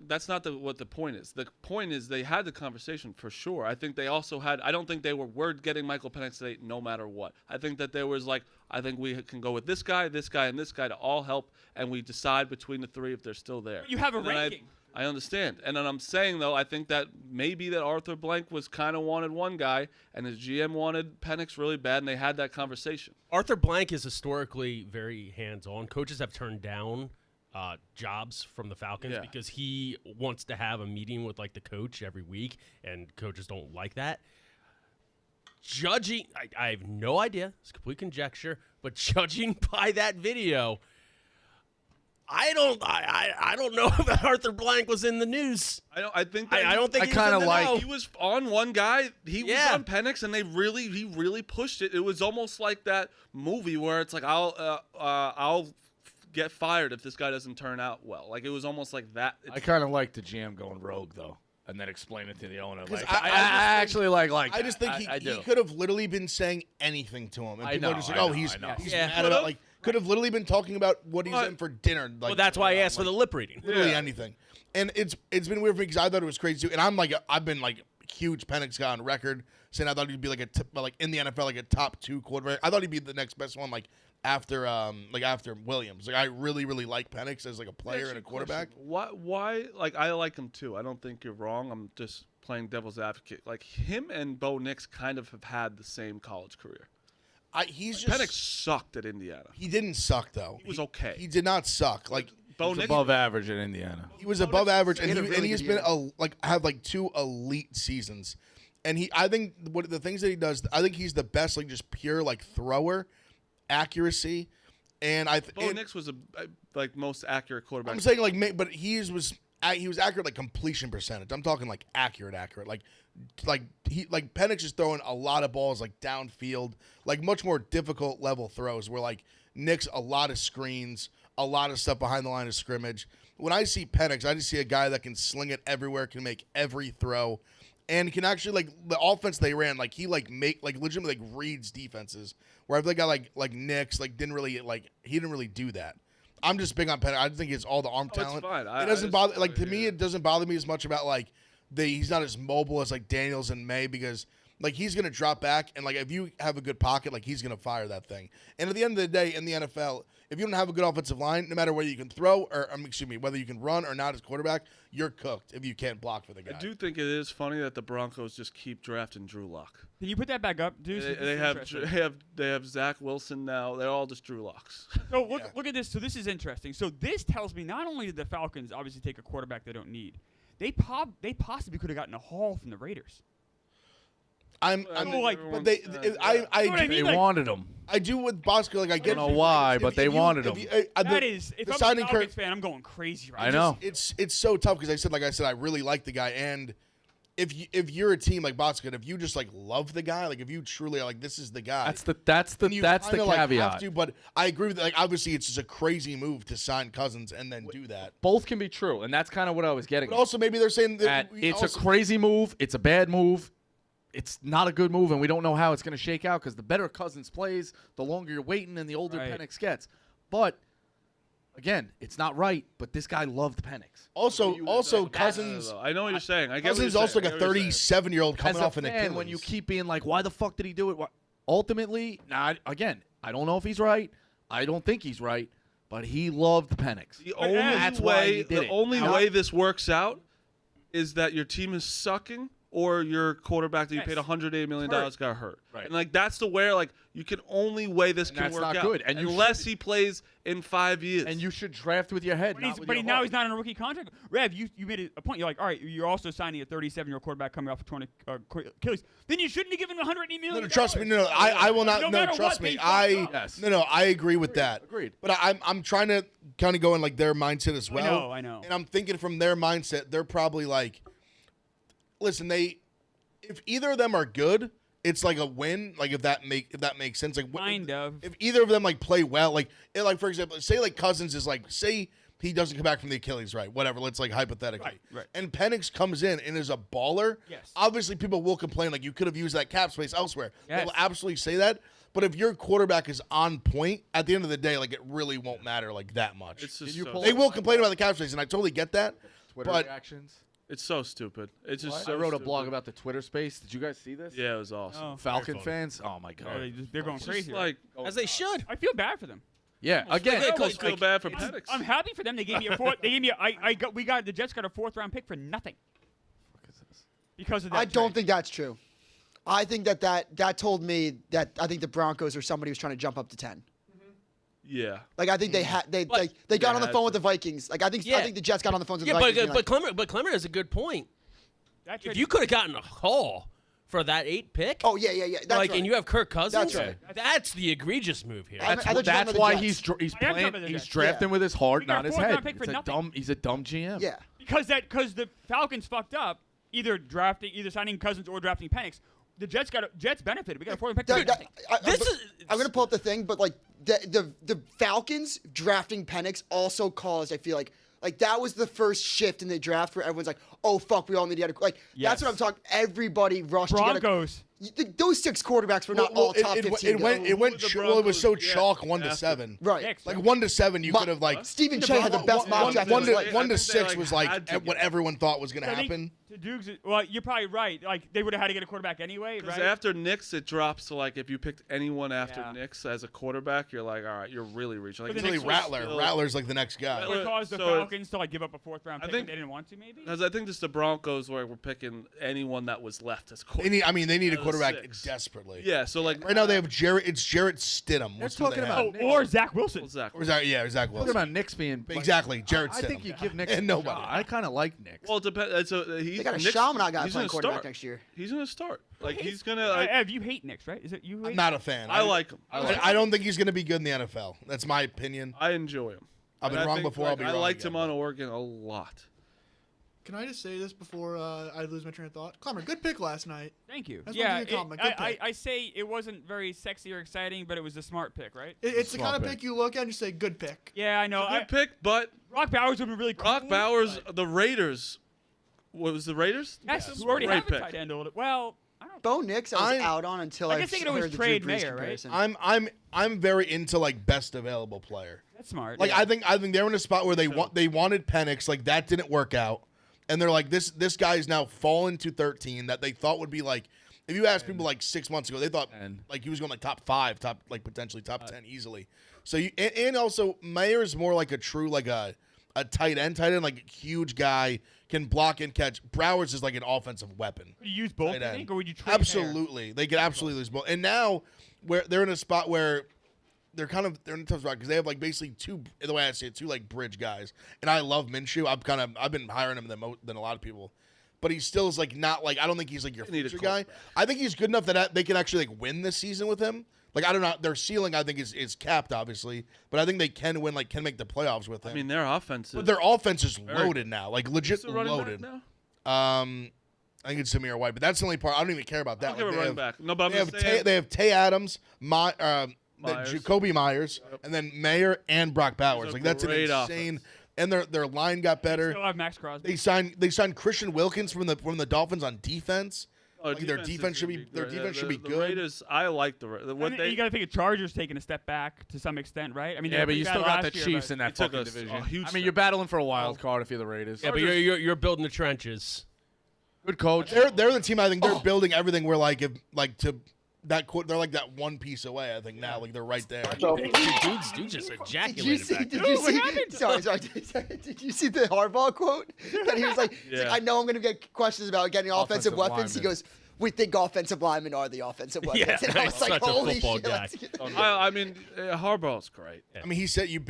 that's not what the point is. The point is they had the conversation for sure. I think they also had. I don't think they were getting Michael Penix at 8 no matter what. I think that there was I think we can go with this guy, and this guy to all help, and we decide between the 3 if they're still there. You have a ranking. I understand. And then I'm saying, though, I think that maybe that Arthur Blank was kind of wanted one guy, and his GM wanted Penix really bad, and they had that conversation. Arthur Blank is historically very hands-on. Coaches have turned down jobs from the Falcons because he wants to have a meeting with the coach every week, and coaches don't like that. Judging, I have no idea. It's complete conjecture, but judging by that video, I don't know that Arthur Blank was in the news. I don't think I kind of like. He was on one guy. He was on Penix, and he really pushed it. It was almost like that movie where it's like I'll get fired if this guy doesn't turn out well. Like it was almost like that. I kind of like the GM going rogue though, and then explain it to the owner. Like I actually like. I just think he could have literally been saying anything to him, and people are just he's mad about could have literally been talking about what he's eating for dinner. Well, that's why I asked for the lip reading. Literally anything. And it's been weird for me because I thought it was crazy too. And I've been huge Penix guy on record saying I thought he'd be in the NFL a top 2 quarterback. I thought he'd be the next best one after Williams. I really like Penix as a player and a quarterback. Why I like him too. I don't think you're wrong. I'm just playing devil's advocate. Him and Bo Nix kind of have had the same college career. Penix sucked at Indiana. He didn't suck though. He was okay. He did not suck. Bo Nix above average at Indiana. He was above average, and he's been had 2 elite seasons. And I think the things that he does, I think he's the best just pure thrower, accuracy, and Bo Nix was a most accurate quarterback. I'm saying but he was accurate completion percentage. I'm talking accurate. Penix is throwing a lot of balls downfield, much more difficult level throws where Nix a lot of screens, a lot of stuff behind the line of scrimmage. When I see Penix, I just see a guy that can sling it everywhere, can make every throw, and can actually the offense they ran he legitimately reads defenses. Where I feel like Nix didn't really do that. I'm just big on Penix. I think it's all the arm talent. It's fine. It doesn't bother to me. It doesn't bother me as much about he's not as mobile as like Daniels and May because like he's gonna drop back and like if you have a good pocket, like he's gonna fire that thing. And at the end of the day, in the NFL, if you don't have a good offensive line, no matter whether you can throw or whether you can run or not as quarterback, you're cooked if you can't block for the guy. I do think it is funny that the Broncos just keep drafting Drew Lock. Can you put that back up, dude? They have Zach Wilson now. They're all just Drew Locks. So look at this. So this is interesting. So this tells me not only did the Falcons obviously take a quarterback they don't need, they possibly could have gotten a haul from the Raiders. I'm like, but they wanted him. I do with Bosco. Like I get. I don't know why, but they wanted him. If I'm a Falcons fan, I'm going crazy right now. I know. It's so tough because I really like the guy, and if you're a team like Bosco, if you just like love the guy, like if you truly are like this is the guy. That's the caveat. Like, have to, but I agree with like obviously it's just a crazy move to sign Cousins and then do that. Both can be true, and that's kind of what I was getting. But also maybe they're saying that it's a crazy move. It's a bad move. It's not a good move, and we don't know how it's going to shake out because the better Cousins plays, the longer you're waiting, and the older Penix gets. But, again, it's not right, but this guy loved Penix. Also Cousins. I know what you're saying. I get Cousins what you're also like a 37-year-old coming off an Achilles. When you keep being like, why the fuck did he do it? Ultimately, again, I don't know if he's right. I don't think he's right, but he loved Penix. The only way this works out is that your team is sucking or your quarterback that you paid $180 million got hurt. Right. And, like, that's you can only way this can work out. That's not good. And unless he plays in 5 years. And you should draft with your head, But now he's not in a rookie contract. Rev, you made a point. You're like, all right, you're also signing a 37-year-old quarterback coming off a torn Achilles. Then you shouldn't have given him $180 million. No, trust me. No, I will not. No, trust me. I agree with that. Agreed. But I'm trying to kind of go in, like, their mindset as well. I know. And I'm thinking from their mindset, they're probably like, listen, if either of them are good, it's like a win. Like if that makes sense. Like kind of. If either of them like play well, like for example, say like Cousins is like say he doesn't come back from the Achilles, right? Whatever. Let's like hypothetically. Right. And Penix comes in and is a baller. Yes. Obviously, people will complain like you could have used that cap space elsewhere. Yes. They will absolutely say that. But if your quarterback is on point, at the end of the day, like it really won't matter like that much. They will complain about the cap space, and I totally get that. Twitter reactions. It's so stupid. It's just. I wrote a blog about the Twitter space. Did you guys see this? Yeah, it was awesome. Oh. Falcon fans. Oh my god. They're going crazy. Like as they should. I feel bad for them. Yeah. Again, I feel bad for Penix. I'm happy for them. They gave me a fourth. The Jets got a 4th-round pick for nothing. What is this? Because of that. I don't think that's true. I think that told me that I think the Broncos or somebody was trying to jump up to 10. Yeah. Like I think they got on the phone with the Vikings. Like I think the Jets got on the phone with the Vikings. But Clemmer has a good point. If you could have gotten a haul for that 8 pick. Oh yeah. That's right. And you have Kirk Cousins. That's right. That's the egregious move here. That's why he's playing. He's drafting with his heart, not his head. He's a dumb GM. Yeah. Because the Falcons fucked up either signing Cousins or drafting Penix. The Jets benefited. We got a 4th pick. I'm gonna pull up the thing, but like the Falcons drafting Penix also caused, I feel like that was the first shift in the draft where everyone's like, oh fuck, we all need to get that's what I'm talking. Everybody rushed Broncos. Those 6 quarterbacks were not all top 15. It was so chalk 1 to 7. Right. Like 1 to 7, you could have like Stephen Che had the best mock draft. 1 to 6 was like what everyone thought was going to happen. To Dukes, well, you're probably right. Like they would have had to get a quarterback anyway, right? Because after Knicks, it drops to like if you picked anyone after Knicks as a quarterback, you're like, all right, you're really reaching. Like, it's really Rattler. Rattler's like the next guy. It would cause the Falcons to like give up a 4th-round pick if they didn't want to, maybe. Because I think just the Broncos were picking anyone that was left as quarterback. They need a quarterback desperately. Yeah, so like right now they have Jarrett Stidham. They're talking about or Zach Wilson. Zach Wilson. Talking about Knicks being exactly Jarrett Stidham. I think you give Knicks nobody. I kind of like Knicks. Well, it depends. They got a Chaminade guy playing quarterback next year. He's gonna start. Like he's gonna. Ev, you hate Knicks, right? Is it you? I'm not a fan. I like him. I don't think he's gonna be good in the NFL. That's my opinion. I enjoy him. I've been wrong before. I'll be wrong. I liked him on Oregon a lot. Can I just say this before I lose my train of thought? Clemmer, good pick last night. Thank you. That's I say it wasn't very sexy or exciting, but it was a smart pick, right? It's the kind of pick you look at and you say, good pick. Yeah, I know. Good pick, but Brock Bowers would be really cool. Brock Bowers, the Raiders. What was the Raiders? Yes, who already have a tight end. Well, I don't. Bo Nix, I was out on until I guess it was trade Mayer, right? I'm very into like best available player. That's smart. Like I think they're in a spot where they wanted Penix, like that didn't work out. and they're like, this guy's now fallen to 13 that they thought would be like, if you asked people like 6 months ago, they thought like he was going like top 5, potentially top 10 easily. So and also Mayer's more like a true like a tight end, like a huge guy, can block and catch. Browers is like an offensive weapon. Would you use both, I think, or would you trade Absolutely. They could absolutely use both. And now where they're in a spot where they're in a tough spot because they have like basically two, the way I see it, two like bridge guys. And I love Minshew. I've been higher on him than a lot of people. But he still is like not like, I don't think he's like your future guy. I think he's good enough that they can actually like win this season with him. Like, I don't know, their ceiling I think is capped obviously, but I think they can win, like can make the playoffs with him. I mean, their offense is loaded now, like legit loaded. Now? I think it's Samir White, but that's the only part I don't even care about that. I don't give a running back. No, but they have Tay Adams, Jacoby Myers, and then Mayer and Brock Bowers. Like that's an insane. Offense. And their line got better. They still have Max Crosby. They signed Christian Wilkins from the Dolphins on defense. Like their defense should be good. The Raiders, I like the you got to think the Chargers taking a step back to some extent, right? I mean, but you still got the Chiefs in that fucking division. I mean, you're battling for a wild card if you're the Raiders. Yeah, but you're building the trenches. Good coach. They're the team. I think they're building everything. Where they're like that one piece away. I think now, like they're right there. Dude just ejaculated back there. Sorry. Did you see the Harbaugh quote? That he was like, I know I'm going to get questions about getting offensive weapons. Linemen. He goes, we think offensive linemen are the offensive weapons. Yeah, and I was like, holy shit. Guy. I mean, Harbaugh's great. Yeah. I mean, he said you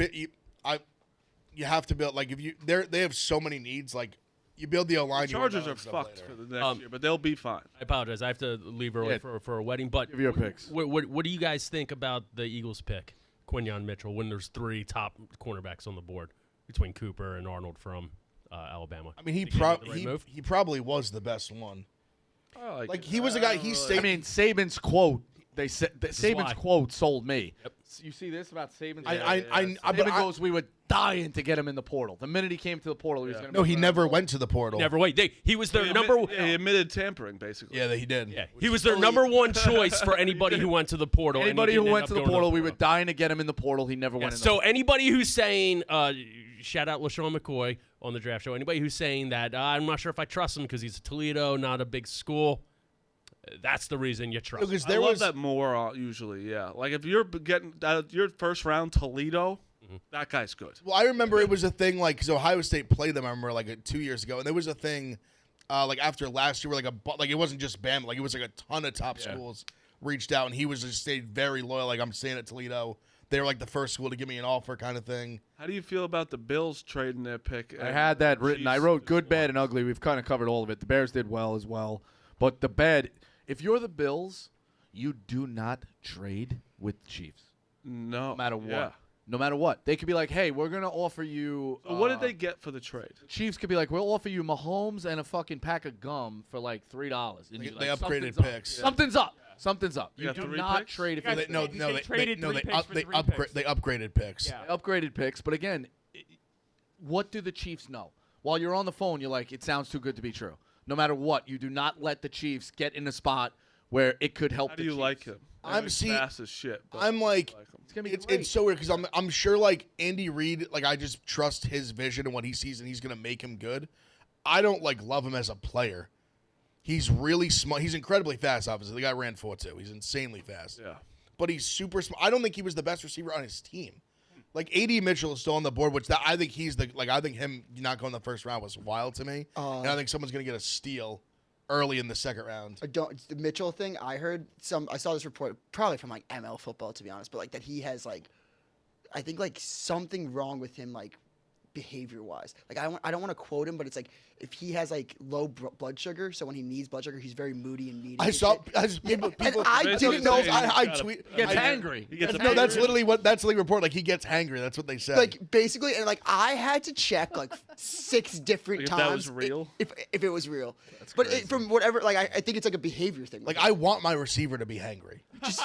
have to build, like they have so many needs, like. You build the O-line. The Chargers are fucked for the next year, but they'll be fine. I apologize. I have to leave early for a wedding. But give your picks. What do you guys think about the Eagles' pick, Quinyon Mitchell, when there's 3 top cornerbacks on the board between Cooper and Arnold from Alabama? I mean, he probably was the best one. Like he was a guy. I mean, Saban's quote. They said Saban's quote sold me. Yep. You see this about Saban? Saban goes, we were dying to get him in the portal. The minute he came to the portal, he was going to. No, he never went to the portal. Never went. He was their He admitted tampering, basically. Yeah, he did. Yeah, he was their number one choice for anybody who went to the portal. Anybody who went to the portal, we were dying to get him in the portal. He never went. In so anybody who's saying, shout out LaShawn McCoy on the draft show. Anybody who's saying that I'm not sure if I trust him because he's a Toledo, not a big school. That's the reason you trust. Because I love that more usually, yeah. Like if you're getting your first round Toledo, that guy's good. Well, I remember it was a thing like because Ohio State played them. I remember like 2 years ago, and there was a thing like after last year, where like it wasn't just Bama, like it was like a ton of top schools reached out, and he was just stayed very loyal. Like I'm staying at Toledo. They were like the first school to give me an offer, kind of thing. How do you feel about the Bills trading their pick? I had that written. I wrote good, bad, and ugly. We've kind of covered all of it. The Bears did well as well, but the bad. If you're the Bills, you do not trade with the Chiefs. No matter what. Yeah. No matter what. They could be like, hey, we're going to offer you... So what did they get for the trade? The Chiefs could be like, we'll offer you Mahomes and a fucking pack of gum for like $3. And they upgraded picks. Something's up. Something's up. You do not picks? trade if they upgraded picks. Yeah. They upgraded picks. But again, what do the Chiefs know? While you're on the phone, you're like, it sounds too good to be true. No matter what, you do not let the Chiefs get in a spot where it could help the Chiefs. How do you like him? He's fast as shit. I'm like it's gonna be it's so weird because I'm sure like Andy Reid, like I just trust his vision and what he sees, and he's gonna make him good. I don't like love him as a player. He's really smart. He's incredibly fast. Obviously, the guy ran 4.2. He's insanely fast. Yeah, but he's super smart. I don't think he was the best receiver on his team. Like A.D. Mitchell is still on the board, which I think he's I think him not going the first round was wild to me, and I think someone's gonna get a steal early in the second round. The Mitchell thing. I saw this report probably from like ML Football to be honest, but like that he has like, I think like something wrong with him like behavior wise. Like I don't want to quote him, but it's like if he has like low blood sugar, so when he needs blood sugar, he's very moody and needy. People. I didn't know if I tweet. He gets angry. That's literally the report. Like he gets hangry. That's what they said. Like basically, and like I had to check like 6 different times. If that was real. If it was real. But from whatever, like I think it's like a behavior thing. Like I want my receiver to be hangry. Just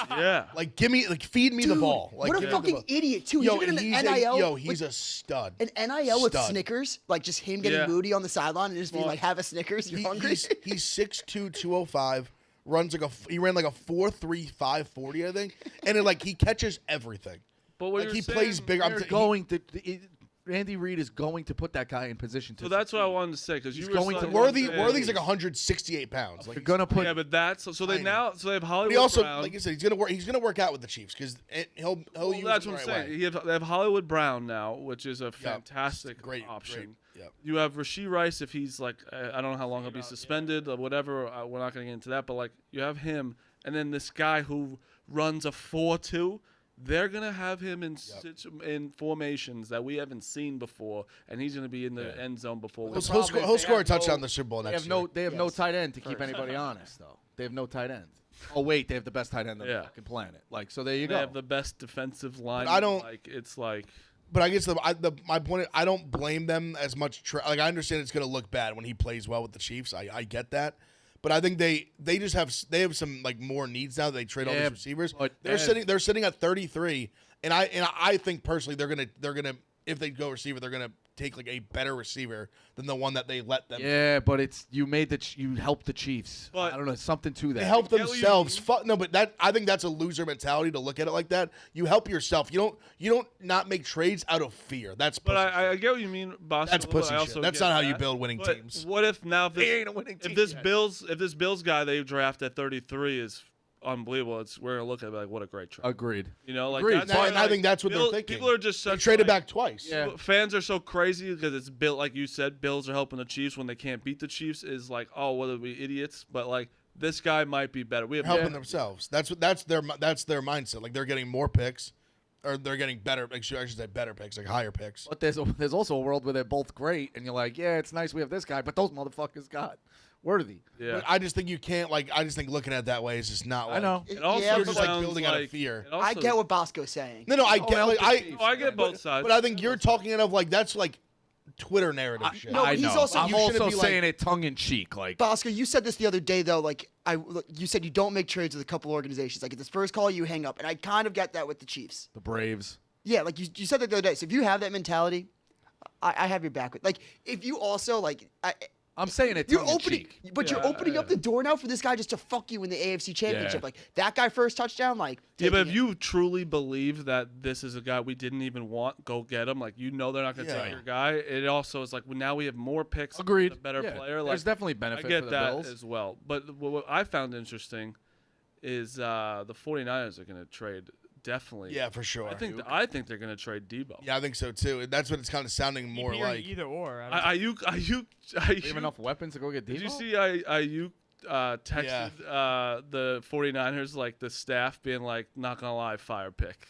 like feed me the ball. Like, what a fucking idiot too. Yo, he's an NIL. He's a stud. An NIL with Snickers, like just him getting moody on the sideline and just being like, "Have a Snickers, you're hungry." He's 6'2", 205. Runs he ran like a 4.3 5.40, I think, and he catches everything. But what he plays bigger. They're going to Andy Reid is going to put that guy in position to. So that's what I wanted to say because you were going to saying- Worthy's like 168 pounds. Like, You're gonna put. Yeah, but that's so they I now they have Hollywood he also, Brown. like you said, he's gonna work out with the Chiefs because he'll Well, use that's it the what I'm right saying. way. They have Hollywood Brown now, which is a fantastic Great option. Yep. You have Rashee Rice if he's like I don't know how long he'll be suspended or whatever. We're not going to get into that, but like you have him, and then this guy who runs a 4-2. They're going to have him in formations that we haven't seen before, and he's going to be in the end zone before. He'll score a touchdown in the Super Bowl next year. They have no tight end to keep anybody honest, though. They have no tight end. Oh wait, they have the best tight end on the fucking planet. Like, so there you go. They have the best defensive line. I don't- like. It's like. But I guess my point is, I don't blame them as much. Like, I understand it's going to look bad when he plays well with the Chiefs. I get that. But I think they just have some like more needs now. They trade all these receivers. But They're sitting at 33, and I think personally they're gonna if they go receiver, they're gonna take like a better receiver than the one that they let them. Yeah, but it's you helped the Chiefs. But I don't know, something to that. They help get what you themselves. mean. No, but I think that's a loser mentality to look at it like that. You help yourself. You don't not make trades out of fear. That's But pussy I get what you mean, Boston. That's pussy I shit. also That's get not how you that. build winning But teams. What if now They ain't a winning team if this yet. Bills guy they draft at 33 is unbelievable, we're gonna look at it like what a great trade. Agreed. You know, like Agreed. that's And why, I like, think that's what they're thinking. People are just They such traded like, back twice. Yeah. Fans are so crazy because it's built like you said. Bills are helping the Chiefs when they can't beat the Chiefs. Is like, oh, what are we idiots? But like this guy might be better. We have Helping themselves. That's their mindset. Like they're getting more picks, or they're getting better. I should say better picks, like higher picks. But there's also a world where they're both great, and you're like, yeah, it's nice we have this guy, but those motherfuckers got Worthy. Yeah. But I just think you can't I just think looking at it that way is just not. Like, I know. It also Yeah, you're just like sounds building out of fear. it also- I get what Bosco's saying. No, I get. Like, I get both sides. But I think you're talking of like that's like Twitter narrative shit. no, I he's know. also- I'm you shouldn't also be like- saying it tongue in cheek, like. Bosco, you said this the other day though. Like you said, you don't make trades with a couple organizations. Like at this first call, you hang up, and I kind of get that with the Chiefs. The Braves. Yeah, like you said that the other day. So if you have that mentality, I have your back. Like if you also like, I'm saying it you're tongue in opening, cheek. but you're opening up the door now for this guy just to fuck you in the AFC Championship. Yeah. Like that guy first touchdown, like Yeah, but taking if it. you truly believe that this is a guy we didn't even want, go get him. Like you know they're not going to Yeah. take your guy. It also is like well, now we have more picks. Agreed. A better Yeah, player. there's Like, definitely benefit I get for the that Bills. as well. But what I found interesting is the 49ers are going to trade definitely. Yeah, for sure. I think they're going to trade Debo. Yeah, I think so too. That's what it's kind of sounding more Hearing like. either or. Ayuk. We have enough weapons to go get Debo? Did you see Ayuk texted the 49ers, like the staff being like, not going to lie, fire pick.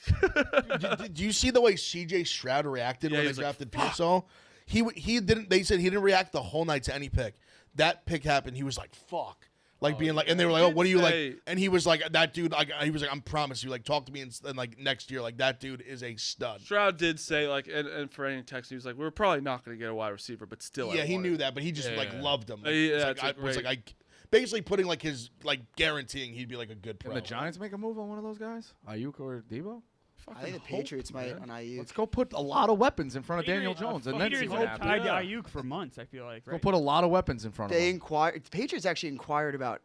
Did you see the way C.J. Stroud reacted Yeah, when he they was like, drafted Pearsall? He didn't. They said he didn't react the whole night to any pick. That pick happened. He was like, "Fuck." Like being like, and they were like, "Oh, what are you like?" And he was like, "That dude." Like he was like, "I'm promise you, like talk to me and like next year, like that dude is a stud." Stroud did say, like, and for any text, he was like, we're probably not going to get a wide receiver, but still. Yeah, I he want knew it." that, but he just like loved him. Like, Yeah, was it's like, a I was great- like, basically putting like his like guaranteeing he'd be like a good pro. Can the Giants make a move on one of those guys? Ayuk or Debo? I think the Patriots might on IU. Let's go put a lot of weapons in front of Daniel Jones and then see Peters what hope happens. tied to Ayuk for months. I feel like. Go Right? put a lot of weapons in front of They him. inquired. The Patriots actually inquired about,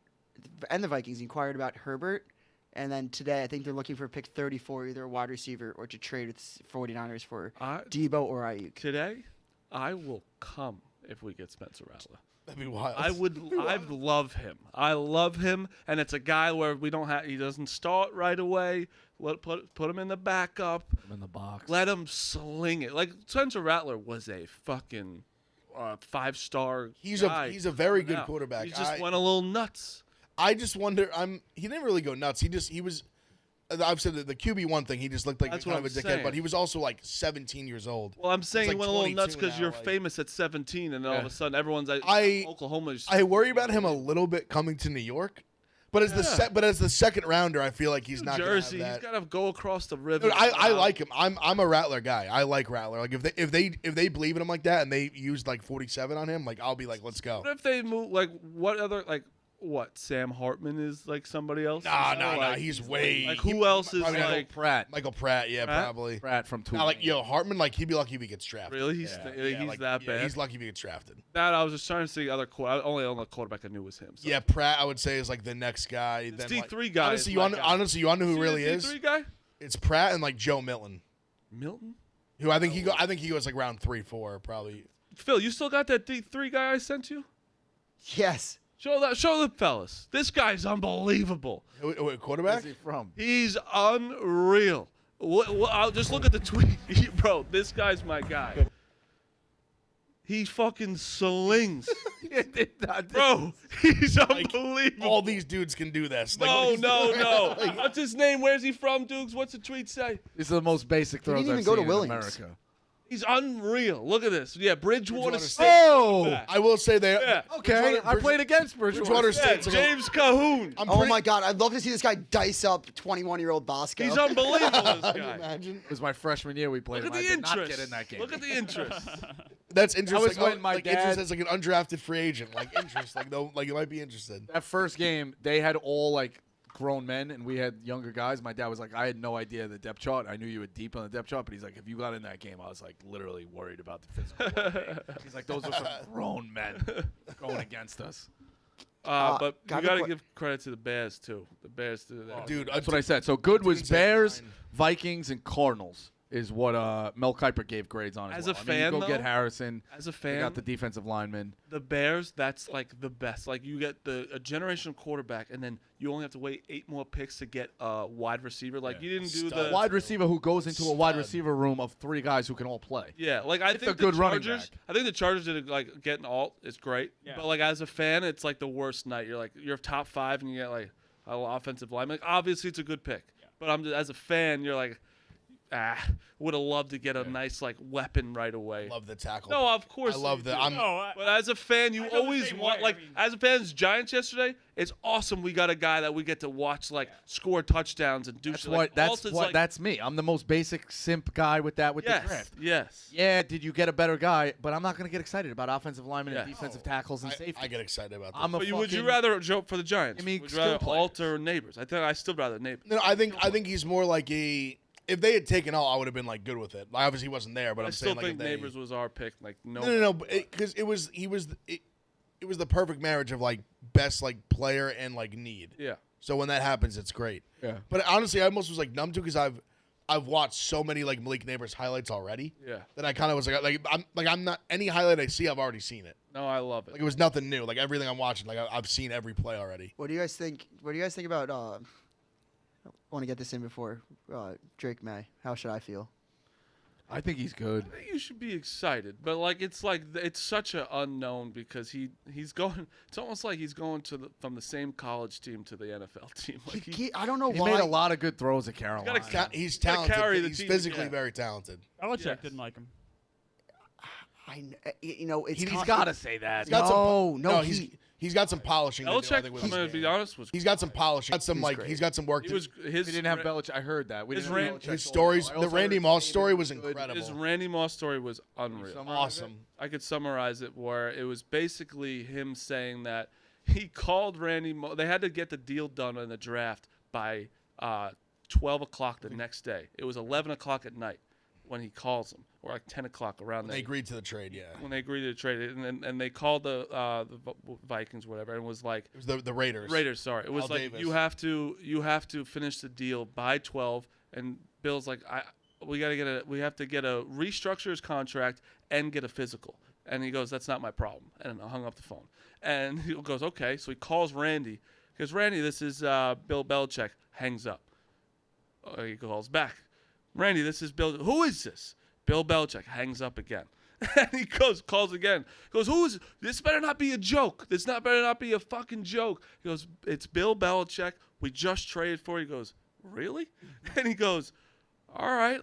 and the Vikings inquired about Herbert. And then today, I think they're looking for pick 34, either a wide receiver or to trade with 49ers for Debo or Ayuk. Today, I will come if we get Spencer Rattler. That'd be wild. I love him. I love him, and it's a guy where we don't have. He doesn't start right away. Put him in the backup. I'm in the box. Let him sling it. Like Spencer Rattler was a fucking 5-star. He's guy a very coming good out. quarterback. He just went a little nuts. I just wonder. He didn't really go nuts. He was. I've said that the QB1 thing. He just looked like That's kind what of a I'm dickhead, saying. but he was also like 17 years old. Well, I'm saying He's he like went a little nuts 22 because now, you're like- famous at 17, and then all of a sudden everyone's like, Oklahoma's. I worry about him a little bit coming to New York, but as the second rounder, I feel like he's not gonna have Jersey. that. He's got to go across the river. Dude, I like him. I'm a Rattler guy. I like Rattler. Like if they believe in him like that and they used like 47 on him, like I'll be like, let's go. What if they move? Like, what other like? What Sam Hartman is like somebody else? Nah, You know, nah. like, He's way. Like who else is probably like? Pratt. Michael Pratt? Yeah, Pratt? probably. Pratt from Tulane. Nah, like Hartman, like he'd be lucky if he gets drafted. Really? He's like, that bad. He's lucky if he gets drafted. That I was just trying to see other only quarterback I knew was him. So. Yeah, Pratt, I would say is like the next guy. This Then, D3 like, guy Honestly, is you my want guy. honestly, you want to know who See really the is? D3 guy? It's Pratt and like Joe Milton. Milton. Who I think he goes like round 3, 4 probably. Phil, you still got that D3 guy I sent you? Yes. Show the fellas. This guy's unbelievable. Wait, quarterback? Where's he from? He's unreal. I'll just look at the tweet. Bro, this guy's my guy. He fucking slings. Bro, he's unbelievable. All these dudes can do this. No. What's his name? Where's he from, Dukes? What's the tweet say? These are the most basic throws didn't even I've go to seen in Williams. America. He's unreal. Look at this. Yeah, Bridgewater State. Oh! I will say they. Yeah. Okay, I played against Bridgewater Bridgewater. State's like James Cahoon. Oh my God, I'd love to see this guy dice up 21-year-old Bosco. He's unbelievable, this Can you guy. imagine? It was my freshman year we played Look him. at I the did not interest. get in that game. Look at the interest. That's interesting. was when my interest dad- as like an undrafted free agent. Like interest. Like no, like you might be interested. That first game, they had all like grown men, and we had younger guys. My dad was like, I had no idea the depth chart. I knew you were deep on the depth chart, but he's like, if you got in that game, I was like literally worried about the physical. He's like, those were some grown men going against us. But got you a got to que- give credit to the Bears too. The Bears do that. Dude, That's what I said. So good was Dude's at Bears, 9. Vikings, and Cardinals is what Mel Kiper gave grades on. As well. a I mean, fan, you go get though, Harrison. As a They fan, got the defensive lineman. the Bears, that's like the best. Like you get a generational quarterback, and then you only have to wait 8 more picks to get a wide receiver. Like you didn't do Stud. the Wide receiver who goes into a wide Stud. receiver room of 3 guys who can all play. Yeah, like I It's think a good the running Chargers. back. I think the Chargers did like getting alt is great, Yeah. but like as a fan, it's like the worst night. You're top 5 and you get like an offensive line. Like obviously it's a good pick, but as a fan, you're like, would have loved to get a nice like weapon right away. Love the tackle. No, of course. I love you the. do. I'm. But as a fan, you I feel the always same want way. I like mean- as a fan, Giants yesterday. It's awesome. We got a guy that we get to watch like score touchdowns and do That's shit. what. Like, That's Alt is what. like, That's me. I'm the most basic simp guy with that. With the yes, draft. yes. Yeah, did you get a better guy? But I'm not going to get excited about offensive linemen and Yeah. defensive tackles and safety. I get excited about that. I'm a But would you fucking- rather joke for the Giants? Give me Would you rather skill players. Alt or Neighbors? I think I still rather Neighbors. No, I think he's more like a. If they had taken all, I would have been like good with it. Like, obviously, he wasn't there, but I I'm still saying like think if they, Neighbors was our pick. Like no, No, because it was the perfect marriage of like best like player and like need. Yeah. So when that happens, it's great. Yeah. But honestly, I almost was like numb to because I've watched so many like Malik Neighbors highlights already. Yeah. That I kind of was I'm not any highlight I see I've already seen it. No, I love it. Like it was nothing new. Like everything I'm watching, like I've seen every play already. What do you guys think? What do you guys think about? I want to get this in before Drake May. How should I feel? I think he's good. I think you should be excited, but like it's such an unknown because he's going. It's almost like he's going from the same college team to the NFL team. Like I don't know He why. made a lot of good throws at Carolina. He's gotta talented. carry the He's team, physically yeah. very talented. Belichick Yes. didn't like him. It's He's con- got to say that. He's got No, he's got some polishing. to do, I Belichick, think, with I'm his going to be game. honest, was He's got some polishing. Got some He's great. he's got some work. he to was his We didn't have Belichick. I heard that. We his didn't have ran- Belichick His told stories. me. I The also Randy heard Moss David story was good. incredible. his Randy Moss story was unreal. Summarize Awesome. I could summarize it where it was basically him saying that he called Randy Moss. They had to get the deal done in the draft by 12 o'clock the next day. It was 11 o'clock at night when he calls him, or like 10 o'clock around They there. agreed to the trade. Yeah. When they agreed to trade it, and they called the Vikings, whatever, and was like, It was the Raiders. Raiders, sorry. It was Al like Davis. you have to finish the deal by 12, and Bill's like, we have to get a restructure his contract and get a physical. And he goes, that's not my problem. And I hung up the phone. And he goes, okay. So he calls Randy. He goes, Randy, this is Bill Belichick. Hangs up. He calls back. Randy, this is Bill. Who is this? Bill Belichick. Hangs up again. And he calls again. He goes, who is this? Better not be a joke. Better not be a fucking joke. He goes, it's Bill Belichick. We just traded for. He goes, really? And he goes, all right.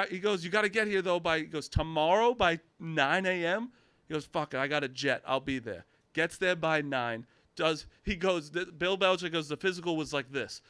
He goes, you got to get here though he goes, tomorrow by 9 a.m. He goes, fuck it, I got a jet. I'll be there. Gets there by 9. Bill Belichick goes, the physical was like this.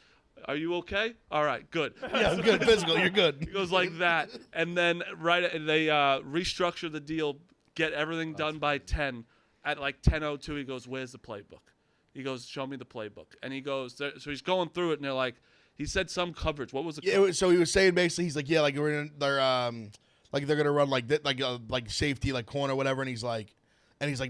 Are you okay? All right, good. Yeah, I'm good. Physical. You're good. He goes like that, and then they restructure the deal, get everything done by 10. At like 10:02, he goes, "Where's the playbook?" He goes, "Show me the playbook." And he goes, so he's going through it, and they're like, he said some coverage. What was the? Yeah, so he was saying basically, he's like, yeah, like they're gonna run like that, like safety, like corner, whatever, and he's like,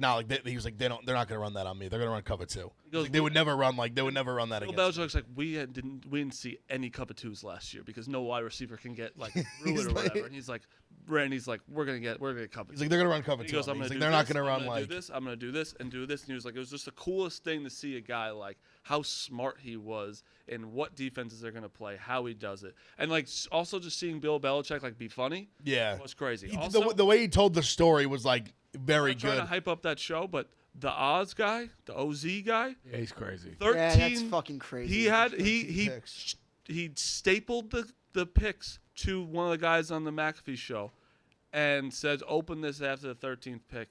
nah, like he was like, they're not gonna run that on me. They're gonna run cover 2. goes, Like, they would never run that Bill against me. Belichick's like, we didn't see any cover 2s last year because no wide receiver can get like through it or like- whatever. And he's like, Randy's like, we're gonna cover. He's like, they're gonna run cover He two. goes, I'm He's gonna like, do they're not this, gonna run I'm like. do this. I'm gonna do this and do this. And he was like, it was just the coolest thing to see a guy like how smart he was and what defenses they're gonna play, how he does it, and like also just seeing Bill Belichick like be funny. Yeah, was crazy. He, Also, the way he told the story was like very I'm trying good. to hype up that show, but the Oz guy, the OZ guy, Yeah, he's crazy. 13. Yeah, that's fucking crazy. He stapled the picks to one of the guys on the McAfee show, and says, "Open this after the 13th pick."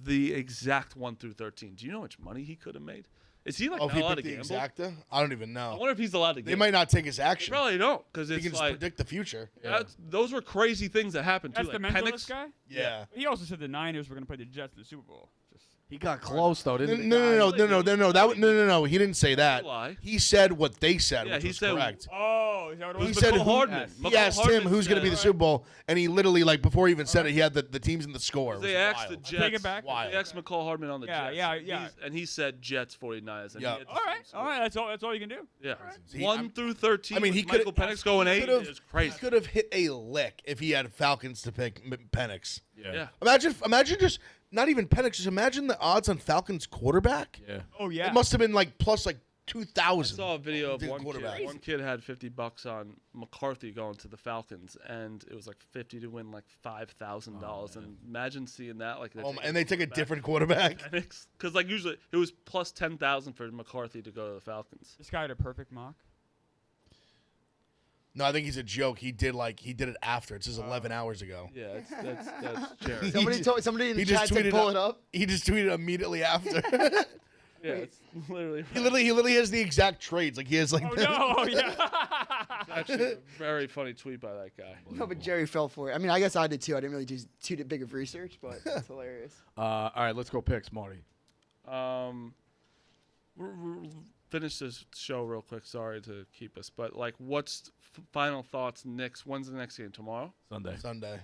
The exact 1 through 13. Do you know how much money he could have made? Is he like Oh, not if he allowed to picked the gamble? exacta? I don't even I know. wonder if he's allowed to gamble. They might not take his They action. probably don't, because He it's can just like predict the future. those were crazy things that happened too. That's the Like mentalist Penix, guy. Yeah. He also said the Niners were going to play the Jets in the Super Bowl. Just He got close though, didn't he? No. He didn't say that. lie. He said what they said, Yeah, which he was said- correct. oh, is that what it He was? said McCall who, Hardman. he McCall asked him Hardman who's going to be the said- Super Bowl, and he literally, like, before he even said it, he had the teams and the score. It was They asked wild. the Take Jets. it back. Wild. They asked McCall Hardman on the Yeah, Jets. yeah. And he said Jets 49ers. And Yeah. he had the All right, same score. all right. That's all you can do. Yeah. He- 1 through 13. I mean, he with could Michael Penix going 8 is crazy. He could have hit a lick if he had Falcons to pick Penix. Yeah. Imagine just not even Penix. Just imagine the odds on Falcons quarterback. Yeah. Oh yeah. It must have been like plus like I 2,000. saw a video of The one quarterback. kid. One kid had $50 on McCarthy going to the Falcons, and it was like 50 to win like $5,000. And imagine seeing that, like, And they take a different quarterback. because like usually it was plus 10,000 for McCarthy to go to the Falcons. This guy had a perfect mock. No, I think he's a joke. He did it after. It says 11 hours ago. Yeah, that's Jerry. Somebody in the He just chat said tweeted pull it up. He just tweeted immediately after. Yeah, it's literally. he literally has the exact trades. Like he has like. Oh no! Oh yeah. Actually, a very funny tweet by that guy. No, but Jerry fell for it. I mean, I guess I did too. I didn't really do too big of research, but it's hilarious. All right, let's go picks, Marty. We'll finish this show real quick. Sorry to keep us, but like, what's final thoughts? Knicks. When's the next game? Tomorrow?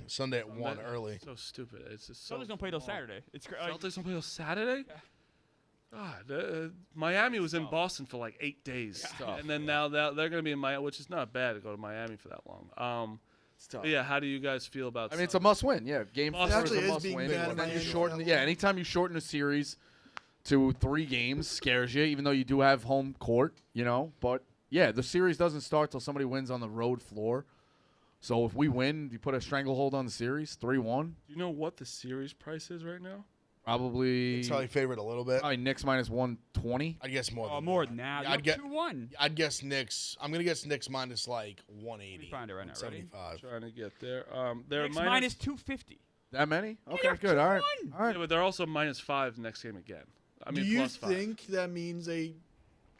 Sunday at 1 early. So stupid. It's just so. Celtics don't play till small. Saturday. It's Celtics don't play till Saturday. God, Miami was in Boston for like 8 days, and then now they're going to be in Miami, which is not bad to go to Miami for that long. It's tough. But yeah, how do you guys feel about? I mean, it's a must-win. Yeah, game It 4 actually is a is must-win. being bad in And then you Miami. shorten. Yeah, anytime you shorten a series to 3 games scares you, even though you do have home court. But yeah, the series doesn't start till somebody wins on the road floor. So if we win, you put a stranglehold on the series, 3-1. Do you know what the series price is right now? Probably. It's probably favored a little bit. Probably Knicks minus 120. I'd guess more. Oh, more than that. Yeah, I'd get 2-1. I'd guess Knicks. I'm gonna guess Knicks minus like 180. Let me find it right now. Ready? 75. Trying to get there. They're Knicks minus 250. That many? Okay, you're good. All right. 2-1. All right. Yeah, but they're also -5 next game again. I mean, Do you plus 5. think that means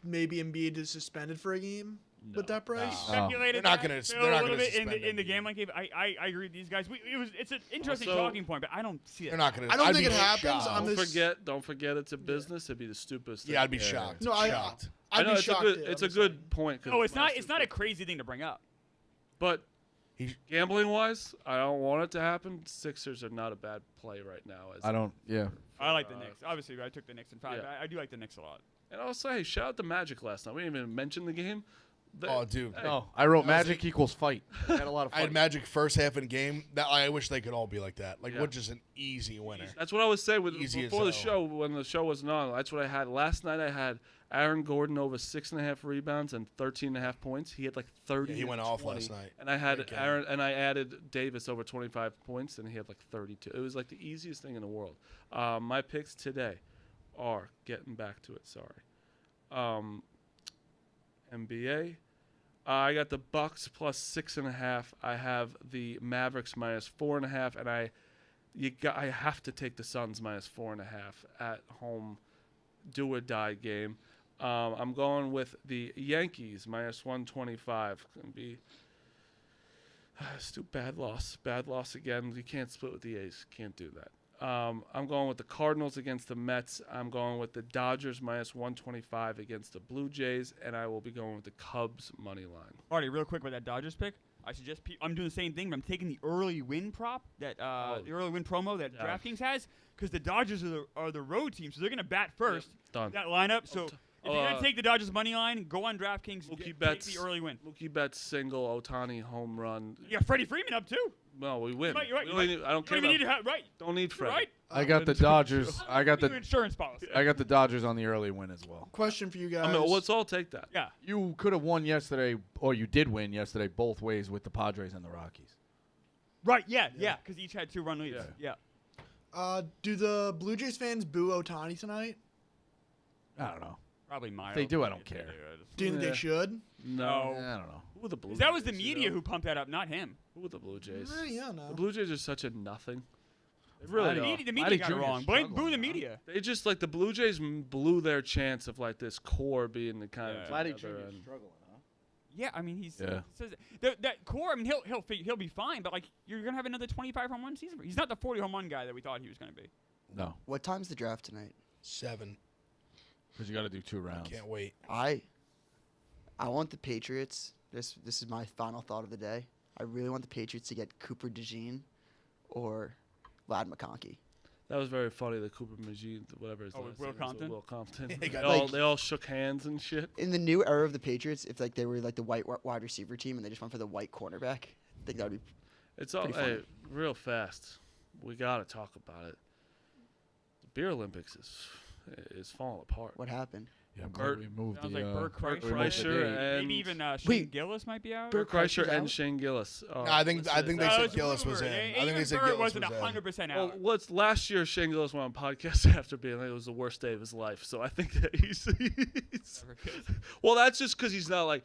maybe Embiid is suspended for a game with that price? Speculated They're not that, gonna- Phil, they're not a little gonna bit in suspend the Embiid. game like I agree with these guys. It's an interesting Also- talking point, but I don't see it. They're not gonna. I don't I'd think be it happens shocked. on this- Don't forget, it's a business. It'd be the stupidest thing. Yeah, I'd be shocked. No, shocked. I'd know be it's shocked. a good, it's a good point. 'cause No, it's not. minus It's not a 250. crazy thing to bring up. But He- gambling wise, I don't want it to happen. Sixers are not a bad play right now. I don't. Yeah. I like the Knicks. Obviously, I took the Knicks in 5. Yeah. I do like the Knicks a lot. And also, hey, shout out to Magic last night. We didn't even mention the game. Oh, dude. Hey, No, I wrote Magic equals fight. I had a lot of I fun. had Magic first half in game. That I wish they could all be like that. Like, Yeah. what just an easy winner. That's what I was saying Easy as before the hell. show, when the show wasn't on. That's what I had. Last night I had Aaron Gordon over 6.5 rebounds and 13.5 points. He had like 30. Yeah, he and went off 20. last night. And I had Great game. Aaron, and I added Davis over 25 points, and he had like 32. It was like the easiest thing in the world. My picks today are getting back to it. Sorry. NBA. I got the Bucks plus 6.5. I have the Mavericks minus 4.5, and I have to take the Suns minus 4.5 at home. Do or die game. I'm going with the Yankees minus 125. Gonna be bad loss again. You can't split with the A's. Can't do that. I'm going with the Cardinals against the Mets. I'm going with the Dodgers minus 125 against the Blue Jays, and I will be going with the Cubs money line. Alrighty, real quick with that Dodgers pick. I suggest I'm doing the same thing, but I'm taking the early win prop the early win promo that Yeah. DraftKings has, because the Dodgers are the road team, so they're gonna bat first. Done. That lineup. So if you're gonna take the Dodgers money line, go on DraftKings. Mookie Take Betts the early win. Mookie Betts single, Otani home run. You got Freddie Freeman up too. No, we win. You're right. We don't need- I don't care. Even About, need to have, right. don't need Fred. Right. I got the Dodgers. I got Your the insurance policy. Dodgers on the early win as well. Question for you guys. I mean, let's all take that. Yeah. You could have won yesterday, or you did win yesterday, both ways with the Padres and the Rockies. Right. Yeah. Because each had 2-run leads. Yeah. Do the Blue Jays fans boo Ohtani tonight? I don't know. Probably mild. If they do, I don't care. Do you think they should? No. I don't know. Who are the Blue That was the Jays, media you know? who pumped that up, not him. Who are the Blue Jays? Yeah, no. The Blue Jays are such a nothing. They really The are. media, Vladdy got it Jr.'s wrong. struggling, Boo the huh? media. They just like the Blue Jays blew their chance of like this core being the kind of Vladdy together Jr. and- struggling, huh? Yeah, I mean he's Yeah. he says that core. I mean he'll be fine, but like you're gonna have another 25 home run season. He's not the 40 home run guy that we thought he was gonna be. No, What time's the draft tonight? 7. because you got to do 2 rounds. Can't wait. I want the Patriots. This is my final thought of the day. I really want the Patriots to get Cooper DeJean or Vlad McConkey. That was very funny. The Cooper Magee, whatever his Oh, last Will name is, Compton? Will Compton. He they, got all, like- they all shook hands and shit. In the new era of the Patriots, if like they were like the white wide receiver team and they just went for the white cornerback, I think that would be. It's all Pretty funny. hey, real fast. We gotta talk about it. The beer Olympics is falling apart. What happened? Yeah, I'm Bert- glad we moved Sounds the. like Bert Bert Kreischer, Kreischer and maybe even Shane Wait. Gillis might be out. Bert Kreischer's Kreischer and out? Shane Gillis. No, I think they it said was Gillis was rumored. in. I Even think they said Bert Gillis wasn't was in. 100% Well, out. what's last year? Shane Gillis went on podcast after being like it was the worst day of his life. So I think that he's well, that's just because he's not like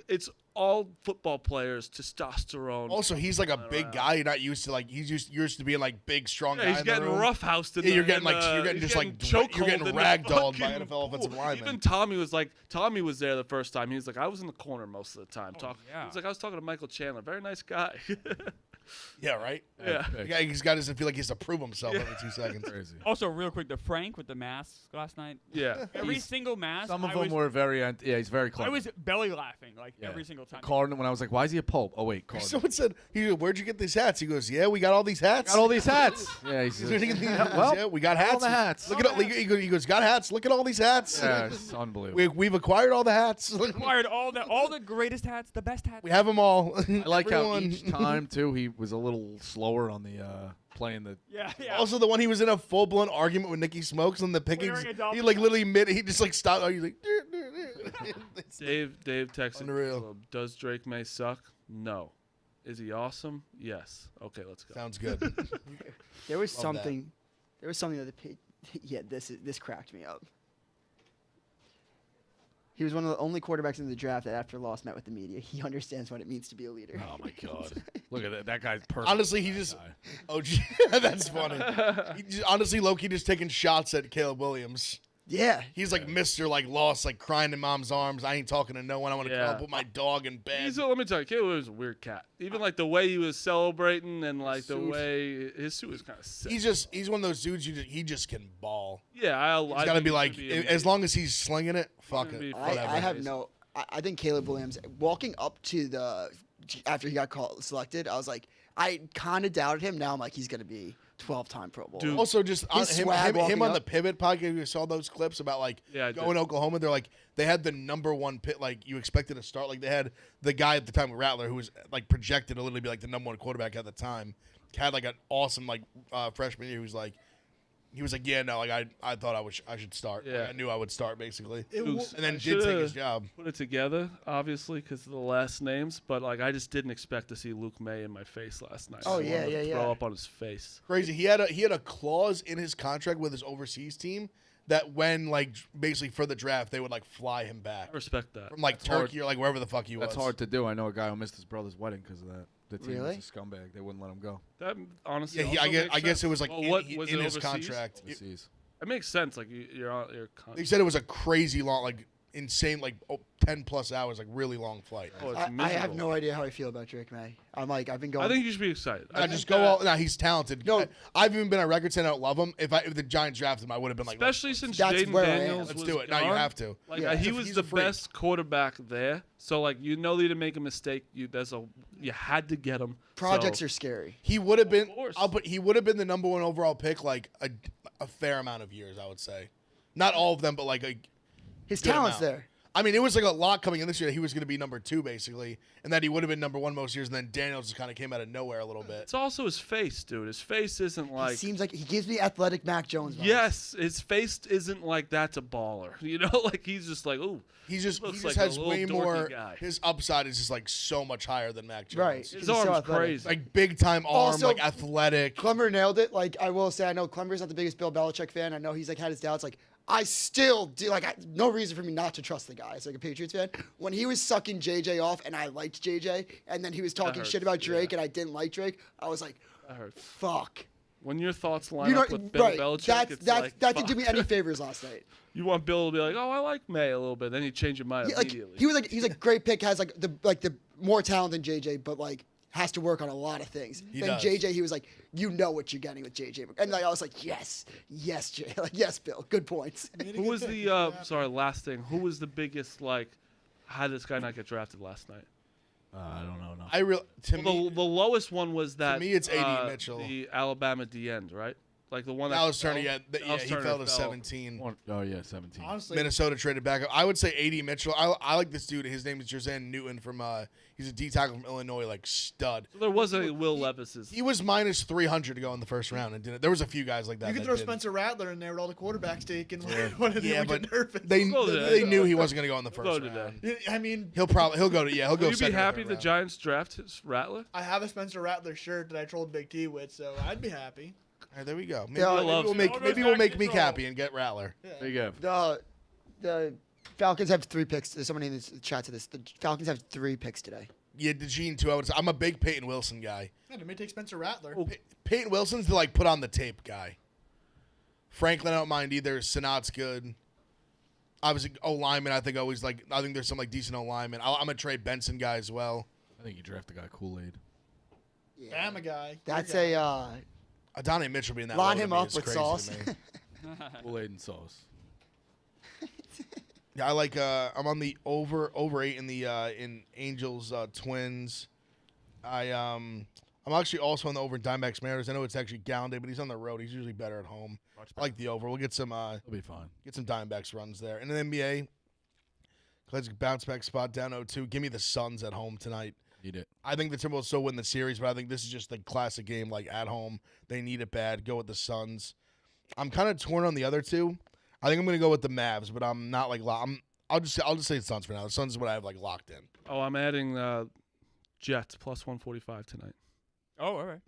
it's all football players testosterone. Also, he's like a big guy. You're not used to like he's used to being like big, strong yeah, guy. he's in the getting room. roughhoused. Yeah, you're getting he's just like chokeholded you're getting in the ragdolled by fucking NFL offensive pool. linemen. Even Tommy was there the first time. He was like, I was in the corner most of the time. yeah. He's like, I was talking to Michael Chandler, very nice guy. Yeah, right. yeah. The guy, he's got doesn't feel like he has to prove himself every 2 seconds. Crazy. Also, real quick, the Frank with the mask last night. Yeah. Every He's- single mask. Some of I them was, were very. Yeah, he's very I clever. was belly laughing like Yeah. every single time. Cardinal. When I was like, "Why is he a Pope?" Oh wait, Cardinal. Someone said, "Where'd you get these hats?" He goes, "Yeah, we got all these hats. got all these hats. Yeah, he's. He's getting these hats. well, Yeah, we got all hats. the hats. Look at all. He goes, "Got hats. Look at all these hats. Yeah, it's unbelievable. We've acquired all the hats. Acquired all the greatest hats, the best hats. We have them all." I like how Everyone. each time too he was a little slower on the playing the. Yeah. Also, the one he was in a full blown argument with Nikki Smokes on the pickings. Wearing a dolphin He like literally he just like stopped. He's like, Dave texted. Unreal. Does Drake May suck? No. Is he awesome? Yes. Okay, let's go. sounds good. There was Love something. There was something that yeah, this cracked me up. He was one of the only quarterbacks in the draft that after loss met with the media. He understands what it means to be a leader. Oh my God! Look at that. That guy's perfect. Honestly, he just. Oh, gee, that's funny. Honestly, Loki just taking shots at Caleb Williams. Yeah. He's like Mr. like lost, like crying in mom's arms. I ain't talking to no one. I want to Yeah. come put my dog in bed. Let me tell you, Caleb was a weird cat. Even like the way he was celebrating and like the way his suit was kind of sick. He's one of those dudes. He just can ball. Yeah, He's got to be like as long as he's slinging it. Fuck gonna be it. fun. Whatever. I have no. I think Caleb Williams walking up to the after he got selected. I was like, I kind of doubted him. Now I'm like, he's gonna be 12-time Pro Bowler. Dude. Also, just His swag him walking on the up. Pivot podcast. You saw those clips about like Yeah, I going did. to Oklahoma. They're like they had the number one pit. Like you expected to start. Like they had the guy at the time, Rattler, who was like projected to literally be like the number one quarterback at the time. Had like an awesome like freshman year. He was like, yeah, no, like I thought I should start. Yeah. Like, I knew I would start basically, It and wa- then I did take shoulda his job. Put it together, obviously, because of the last names. But like, I just didn't expect to see Luke May in my face last night. Oh, I yeah, wanted to yeah, Throw yeah. up on his face. Crazy. He had a clause in his contract with his overseas team that when like basically for the draft they would like fly him back I respect that. from like That's hard. Turkey or like wherever the fuck he was. That's hard to do. I know a guy who missed his brother's wedding because of that. The team Really? was a scumbag. They wouldn't let him go. That honestly. Yeah, also I makes guess sense. it was like Well, in, what was in it his overseas? contract. Overseas. It makes sense. Like you're They said it was a crazy long, like insane, like 10 plus hours, like really long flight. Oh, it's I have miserable. no idea how I feel about Drake May. I'm like, I've been going. I think you should be excited. I just go all. Nah, he's talented. No, I've even been a record saying I don't love him. If the Giants drafted him, I would have been like, especially since That's Jaden where I am. Daniels let's was do it. Now you gone. have to. Like Yeah. he He's a- was he's the a freak. best quarterback there. So like you know to make a mistake, you had to get him. projects so, are scary. He would have been. Of course. He would have been the number one overall pick like a fair amount of years. I would say, not all of them, but like a His good talent's amount. there. I mean, it was like a lot coming in this year that he was going to be number 2, basically, and that he would have been number 1 most years, and then Daniels just kind of came out of nowhere a little bit. It's also his face, dude. His face isn't like. He seems like he gives me athletic Mac Jones vibes. Yes, his face isn't like that's a baller. You know, like he's just like, ooh. He just like has a way little more. dorky guy. His upside is just like so much higher than Mac Jones. Right. His He's so arm's athletic. crazy. Like big time arm, Also, like athletic. Clemmer nailed it. Like I will say, I know Clemmer's not the biggest Bill Belichick fan. I know he's like had his doubts. Like I still do. Like no reason for me not to trust the guy. As like a Patriots fan, when he was sucking JJ off, and I liked JJ, and then he was talking shit about Drake, and I didn't like Drake, I was like, That hurts. fuck. When your thoughts line up with Bill Belichick, it's like, that fuck. didn't do me any favors last night. You want Bill to be like, oh, I like May a little bit. Then you change your mind immediately. He was like great pick, has like the more talent than JJ, but like has to work on a lot of things. He then does. JJ, he was like, you know what you're getting with JJ, and like I was like, yes, Jay, like yes, Bill, good points. Who was the sorry, last thing? Who was the biggest like? How did this guy not get drafted last night? I don't know. No. The lowest one was that. me, it's A.D. Mitchell. The Alabama D end, right? Like the one that Dallas Turner, Dallas he Turner fell to 17. Oh yeah, 17. Honestly, Minnesota traded back up. I would say A.D. Mitchell. I like this dude. His name is Jermaine Newton from. He's a D tackle from Illinois, like stud. So there was a Will Levis's. He was minus 300 to go in the first round, and didn't. There was a few guys like that. you could that throw didn't. Spencer Rattler in there with all the quarterbacks taken. When Yeah, they but get nervous. they Go today. they knew he wasn't going to go in the Go first today. round. I mean, He'll go to he'll go. Will you be second or happy third the round. Giants draft his Rattler? I have a Spencer Rattler shirt that I trolled Big T with, so I'd be happy. All right, there we go. Maybe, Yeah, maybe we'll make me happy and get Rattler. There you go. The Falcons have 3 picks. There's somebody in the chat to this. The Falcons have 3 picks today. Yeah, DeGene too. I'm a big Peyton Wilson guy. Yeah, they may take Spencer Rattler. Peyton Wilson's the like put on the tape guy. Franklin I don't mind either. Sinat's good. Obviously, O-lineman, I think there's some like decent O-lineman. I'm a Trey Benson guy as well. I think you draft the guy Kool-Aid. Yeah. Bama guy. That's Your guy. a Adonai Mitchell being that line low to him me up is with crazy sauce. to me. Kool-Aid and sauce. Yeah, I like. I'm on the over 8 in the in Angels Twins. I'm actually also on the over in Diamondbacks Mariners. I know it's actually Gallen Day, but he's on the road. He's usually better at home. I like the over. We'll get some. He'll be fine. Get some Diamondbacks runs there. And in the NBA, Clay's bounce back spot down 0-2. Give me the Suns at home tonight. Need it. I think the Timberwolves still win the series, but I think this is just the classic game, like at home. They need it bad. Go with the Suns. I'm kind of torn on the other two. I think I'm going to go with the Mavs, but I'm not like I'll just say the Suns for now. The Suns is what I have like locked in. Oh, I'm adding Jets plus 145 tonight. Oh, all right.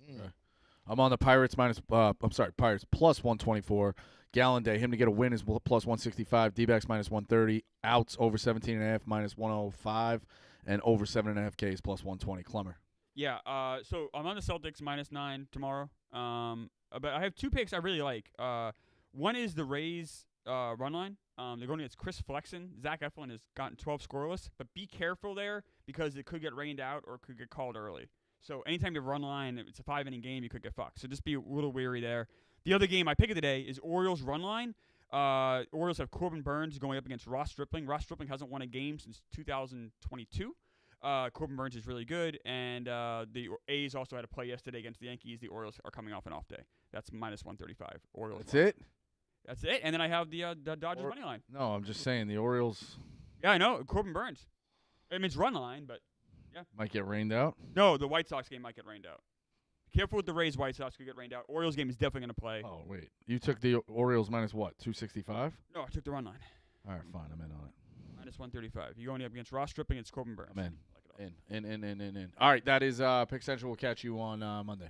I'm on the Pirates Pirates plus 124. Gallen Day, him to get a win is plus 165. D-backs minus 130. Outs over 17.5 minus 105. And over 7.5 Ks plus 120. Clemmer. Yeah. So I'm on the Celtics -9 tomorrow. But I have 2 picks I really like. One is the Rays run line. They're going against Chris Flexen. Zach Eflin has gotten 12 scoreless, but be careful there because it could get rained out or it could get called early. So anytime you run line, if it's a 5-inning game, you could get fucked. So just be a little wary there. The other game I pick of the day is Orioles run line. Orioles have Corbin Burns going up against Ross Stripling. Ross Stripling hasn't won a game since 2022. Corbin Burns is really good, and the A's also had a play yesterday against the Yankees. The Orioles are coming off an off day. That's minus 135. Orioles. That's it? That's it. And then I have the Dodgers money line. No, I'm just saying the Orioles Yeah, I know. Corbin Burns. I mean, it's run line, but might get rained out. no, the White Sox game might get rained out. Careful with the Rays. White Sox could get rained out. Orioles game is definitely going to play. Oh, wait. You took the Orioles minus what, 265? No, I took the run line. All right, fine. I'm in on it. Minus 135. You're going up against Ross Stripling. It's Corbin Burns. I'm in. Like it all. In. All right, that is Pick Central. We'll catch you on Monday.